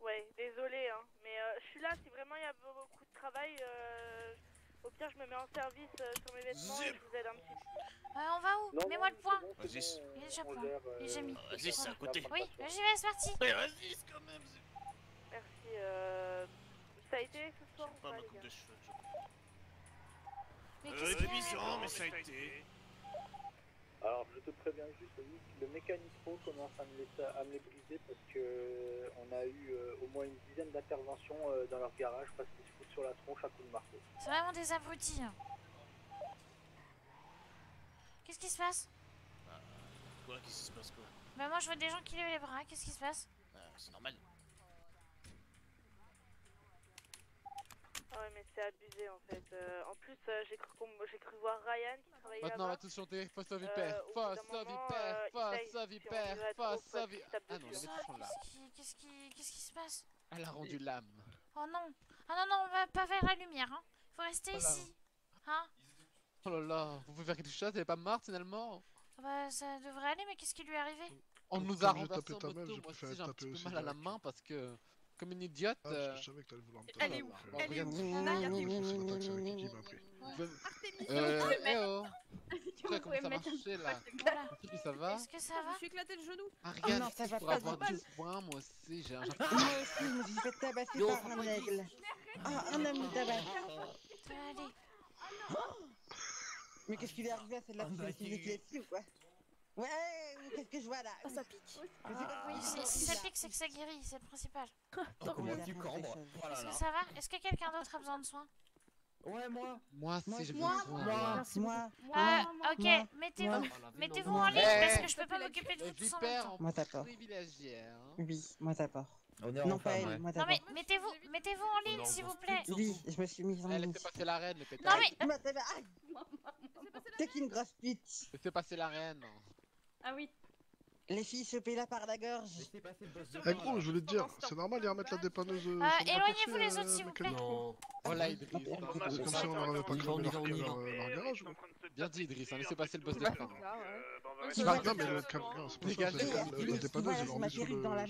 Speaker 11: Ouais, désolé, hein. Mais je suis là si vraiment il y a beaucoup de travail. Au pire, je me mets en service sur mes vêtements et je vous aide un petit peu.
Speaker 6: On va où? Mets-moi le point!
Speaker 12: Oasis.
Speaker 6: Il est déjà point. Il est déjà mis.
Speaker 12: Oasis, c'est à côté.
Speaker 6: Oui, j'y vais, c'est parti!
Speaker 12: Ouais, Oasis, quand même.
Speaker 11: Merci, ça a été ce soir ou
Speaker 12: Pas
Speaker 11: pas,
Speaker 12: ma
Speaker 11: les
Speaker 12: coupe
Speaker 11: gars?
Speaker 12: de cheveux.
Speaker 6: Mais qu'est-ce qu'il y a?
Speaker 12: Bizarre, mais ça a été.
Speaker 2: Alors je te préviens juste, oui, le mécanistro commence à me les briser parce que on a eu au moins une dizaine d'interventions dans leur garage parce qu'ils se foutent sur la tronche à coups de marteau.
Speaker 6: C'est vraiment des abrutis. Hein. Qu'est-ce qui se passe?
Speaker 12: Quoi? Qu'est-ce qui se passe, quoi?
Speaker 6: Bah moi je vois des gens qui lèvent les bras, qu'est-ce qui se passe?
Speaker 12: C'est normal.
Speaker 11: Ah ouais, mais c'est abusé en fait. En plus, j'ai cru voir Ryan qui travaillait là-bas.
Speaker 8: Maintenant on va tous chanter face à vipère, face à vipère, face à vipère, face à vipère. Ah non, les mecs sont là.
Speaker 6: Qu'est-ce qui se passe?
Speaker 8: Elle a rendu l'âme.
Speaker 6: Oh non! Ah non, on va pas vers la lumière, hein. Faut rester
Speaker 8: Oh là.
Speaker 6: ici. Hein?
Speaker 8: Oh là là, vous pouvez faire quelque chose, elle est pas morte finalement?
Speaker 6: Ah bah ça devrait aller, mais qu'est-ce qui lui est arrivé?
Speaker 8: On nous a renversé en moto, moi aussi j'ai un petit peu mal à la main parce que, comme une idiote...
Speaker 15: Je savais que t'allais vouloir me
Speaker 8: Elle est où?
Speaker 15: Elle est où?
Speaker 8: Après, comment ça marchait là? Ça va?
Speaker 6: Est-ce que ça va?
Speaker 7: Je me suis éclaté le genou.
Speaker 8: Ariane,
Speaker 16: non, ça va
Speaker 8: pour
Speaker 16: pas
Speaker 8: avoir
Speaker 16: du
Speaker 8: du
Speaker 16: tout.
Speaker 8: poing, moi aussi j'ai un...
Speaker 16: Moi aussi, je me suis fait tabasser par un aigle. Ah, un homme tabac.
Speaker 6: Ça va aller.
Speaker 16: Mais qu'est-ce qui lui est arrivé à celle-là? C'est physique là-dessus ou quoi? Ouais, qu'est-ce que je vois là?
Speaker 6: Oh, ça pique. Oui, si ça pique, c'est que ça guérit, c'est le principal. Est-ce que ça va? Est-ce que quelqu'un d'autre a besoin de soins?
Speaker 10: Ouais, moi.
Speaker 8: Moi, si j'ai
Speaker 16: Moi,
Speaker 8: besoin.
Speaker 6: Ok, mettez-vous en ligne parce que je peux pas m'occuper de vous tous en même temps.
Speaker 16: Moi t'as peur.
Speaker 8: Privilégié, hein.
Speaker 16: Oui, moi t'as peur.
Speaker 10: Honneur
Speaker 16: Non,
Speaker 10: aux
Speaker 16: pas
Speaker 10: femmes,
Speaker 16: elle,
Speaker 10: ouais.
Speaker 16: moi
Speaker 6: Non
Speaker 16: t'as
Speaker 6: mais
Speaker 16: peur.
Speaker 6: mettez-vous en ligne s'il vous plaît.
Speaker 16: Oui, je me suis mise en
Speaker 8: Elle
Speaker 16: ligne.
Speaker 8: laissez passer la reine, le pétard.
Speaker 6: Non mais...
Speaker 16: Moi t'as peur. Aïe! T'es qu'une grosse pute.
Speaker 8: Laissez passer la reine.
Speaker 17: Ah oui.
Speaker 16: Les filles, chopez-la par la gorge.
Speaker 15: Eh gros, je voulais te dire, c'est normal, ils remettent la dépanneuse.
Speaker 6: Éloignez-vous les autres s'il vous plaît.
Speaker 8: Non. Oh là, Idriss.
Speaker 15: C'est comme si on n'avait pas cramé leur garage ou quoi?
Speaker 8: Bien dit, Idriss, hein, laissez passer le boss de fin.
Speaker 15: Non, mais le camion, c'est pas ça, c'est la dépanneuse, ils l'ont mis sur le truc là.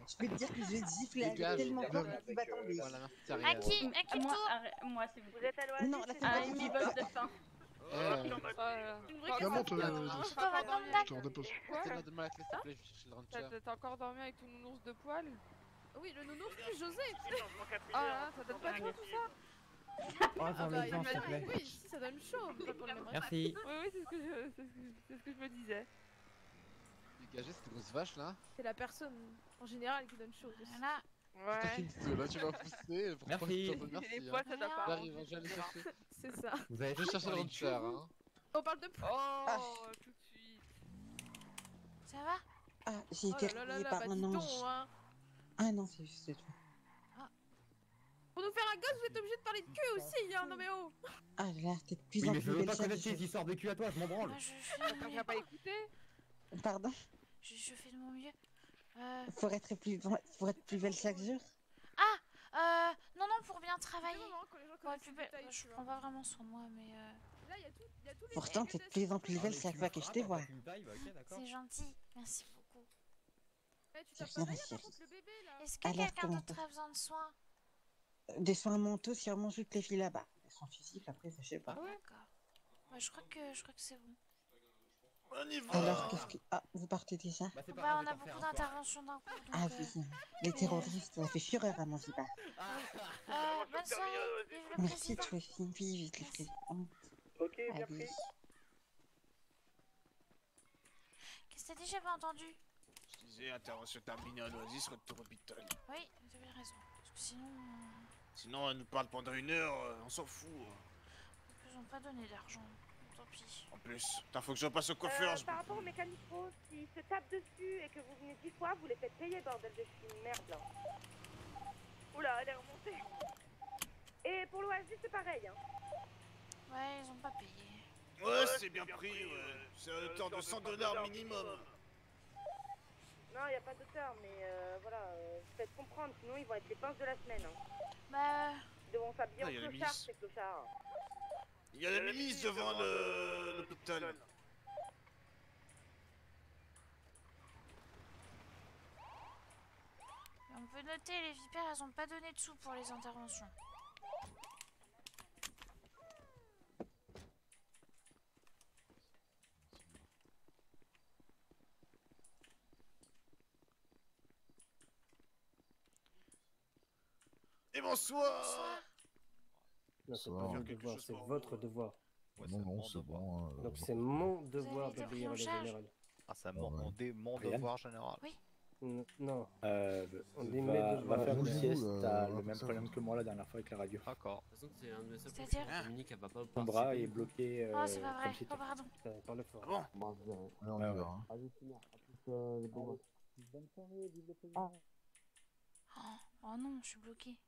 Speaker 16: Je peux te dire que je vais te gifler avec tellement fort que tu vas tomber.
Speaker 6: À qui le tour?
Speaker 17: Moi, c'est vous.
Speaker 11: Vous êtes à l'Oasis?
Speaker 16: Non, là c'est
Speaker 17: Ah,
Speaker 16: pas
Speaker 17: une
Speaker 16: possible.
Speaker 17: boss de fin.
Speaker 15: Clément, je te redépose.
Speaker 8: Donne-moi la clé, s'il te plaît, je cherche le rancher.
Speaker 7: T'as encore dormi avec ton nounours de poil? Oui, le nounours plus José. Ah là, ça donne pas trop tout ça?
Speaker 10: Oh, enlève-en, s'il te plaît.
Speaker 7: Oui, si, ça donne chaud, mais pas pour le même
Speaker 10: Merci.
Speaker 7: Oui, c'est ce que je me disais.
Speaker 8: Dégagez cette grosse vache là.
Speaker 7: C'est la personne en général qui donne chaud.
Speaker 6: Voilà.
Speaker 7: Ouais.
Speaker 8: Là, tu vas pousser.
Speaker 10: Merci.
Speaker 7: Les poils, ça doit pas.
Speaker 8: J'arrive, j'allais chercher.
Speaker 7: C'est ça.
Speaker 10: Vous avez
Speaker 8: Je cherche le rancher, hein.
Speaker 7: On parle de poils. Oh, tout de suite.
Speaker 6: Ça va?
Speaker 16: Ah, j'ai été réveillée par un ange.
Speaker 7: Hein.
Speaker 16: Ah non, c'est juste toi.
Speaker 7: Pour nous faire un gosse, vous êtes obligé de parler de cul aussi, hein, non mais oh.
Speaker 16: Ah là, t'es de plus
Speaker 10: Oui,
Speaker 16: en
Speaker 10: mais
Speaker 16: plus
Speaker 10: je veux
Speaker 16: belle
Speaker 10: pas
Speaker 16: chaque
Speaker 10: connaître
Speaker 16: jour.
Speaker 10: tes histoires de cul à toi, je m'en branle.
Speaker 6: Moi, je
Speaker 7: T'as pas écouté?
Speaker 16: Pardon?
Speaker 6: Je fais de mon mieux.
Speaker 16: Pour être plus belle chaque jour?
Speaker 6: Ah, non, pour bien travailler. travailler.
Speaker 7: Quand les gens
Speaker 6: Pour être
Speaker 7: connaissent
Speaker 6: plus
Speaker 7: le
Speaker 6: belle.
Speaker 7: détail,
Speaker 6: Je
Speaker 7: tu vois.
Speaker 6: prends pas vraiment soin de moi, mais.
Speaker 7: Là, il y a tous les.
Speaker 16: Pourtant, t'es de plus en plus belle chaque fois que je te vois.
Speaker 6: C'est gentil, merci beaucoup.
Speaker 7: Eh, tu
Speaker 16: C'est
Speaker 7: tapes
Speaker 16: rien,
Speaker 7: pas
Speaker 16: ma
Speaker 7: d'ailleurs, par
Speaker 16: chérie.
Speaker 7: contre, le bébé là.
Speaker 6: Est-ce que
Speaker 16: Alors,
Speaker 6: quelqu'un
Speaker 16: comment
Speaker 6: d'autre a besoin de soins?
Speaker 16: Des soins mentaux, sûrement juste les filles là-bas. Elles sont physiques, après, je sais pas.
Speaker 6: D'accord. Ouais, je crois que c'est bon.
Speaker 12: On y
Speaker 16: Alors, qu'est-ce que... Ah, vous partez déjà?
Speaker 6: Bah, on a beaucoup d'interventions d'un coup, donc.
Speaker 16: Ah oui, les terroristes, ça fait fureur à Manzibar.
Speaker 6: Bonne soirée, vive le
Speaker 16: Merci,
Speaker 6: président.
Speaker 16: toi aussi. Vive le président.
Speaker 2: Ok, bien
Speaker 16: Allez.
Speaker 2: pris.
Speaker 6: Qu'est-ce que t'as dit? J'ai pas entendu.
Speaker 12: Je disais, intervention terminée à l'Oasis, retour au Beatle.
Speaker 6: Oui, vous avez raison. Parce que sinon.
Speaker 12: Sinon, elle nous parle pendant 1 heure, on s'en fout.
Speaker 6: Ils ont pas donné d'argent. Tant pis.
Speaker 12: En plus, putain, faut que je passe au coiffeur.
Speaker 11: Par rapport au mécanique pro, s'ils se tapent dessus et que vous venez 10 fois, vous les faites payer, bordel de chine, merde là. Oula, elle est remontée. Et pour l'Oasis, c'est pareil, hein.
Speaker 6: Ouais, ils ont pas payé.
Speaker 12: Ouais, c'est bien pris, ouais. C'est à hauteur de $100 minimum.
Speaker 11: Non, y a pas d'auteur, mais voilà, faites comprendre, sinon ils vont être les pinces de la semaine. Hein.
Speaker 6: Bah.
Speaker 11: Ils devront s'habiller
Speaker 12: Ah, y a
Speaker 11: en
Speaker 12: la
Speaker 11: clochard,
Speaker 12: milice.
Speaker 11: ces clochards.
Speaker 12: Il y a la milice devant l'hôpital.
Speaker 6: On peut noter, les vipères, elles ont pas donné de sous pour les interventions.
Speaker 12: Et bonsoir.
Speaker 5: Non, c'est
Speaker 17: Ça
Speaker 5: pas
Speaker 17: va,
Speaker 5: mon
Speaker 17: hein.
Speaker 5: devoir, c'est votre devoir.
Speaker 17: Non, c'est bon.
Speaker 5: Donc c'est mon
Speaker 6: Vous
Speaker 5: devoir
Speaker 6: avez été
Speaker 5: d'obéir
Speaker 6: pris
Speaker 5: au
Speaker 6: en charge?
Speaker 5: général.
Speaker 18: Ah, c'est mon
Speaker 13: Ryan
Speaker 18: devoir général.
Speaker 6: Oui.
Speaker 5: Non. On dit
Speaker 13: va,
Speaker 5: mes
Speaker 13: va
Speaker 5: devoirs.
Speaker 13: faire une
Speaker 17: Bonjour,
Speaker 13: sieste, t'as le même
Speaker 17: personne.
Speaker 13: problème que moi la dernière fois avec la radio.
Speaker 18: D'accord.
Speaker 10: De toute façon, c'est un de mes seuls
Speaker 6: C'est-à-dire
Speaker 10: profils. Dominique, elle va pas
Speaker 13: Ton bras
Speaker 10: participer.
Speaker 13: est bloqué
Speaker 6: Oh, c'est pas vrai.
Speaker 13: comme si
Speaker 6: Oh, pardon.
Speaker 5: Parle fort.
Speaker 12: Ah bon?
Speaker 17: Ouais, on y va. hein.
Speaker 5: Allez, finir. À plus, les beaux.
Speaker 13: Bonne soirée, vive le président.
Speaker 6: Oh non, je suis bloquée.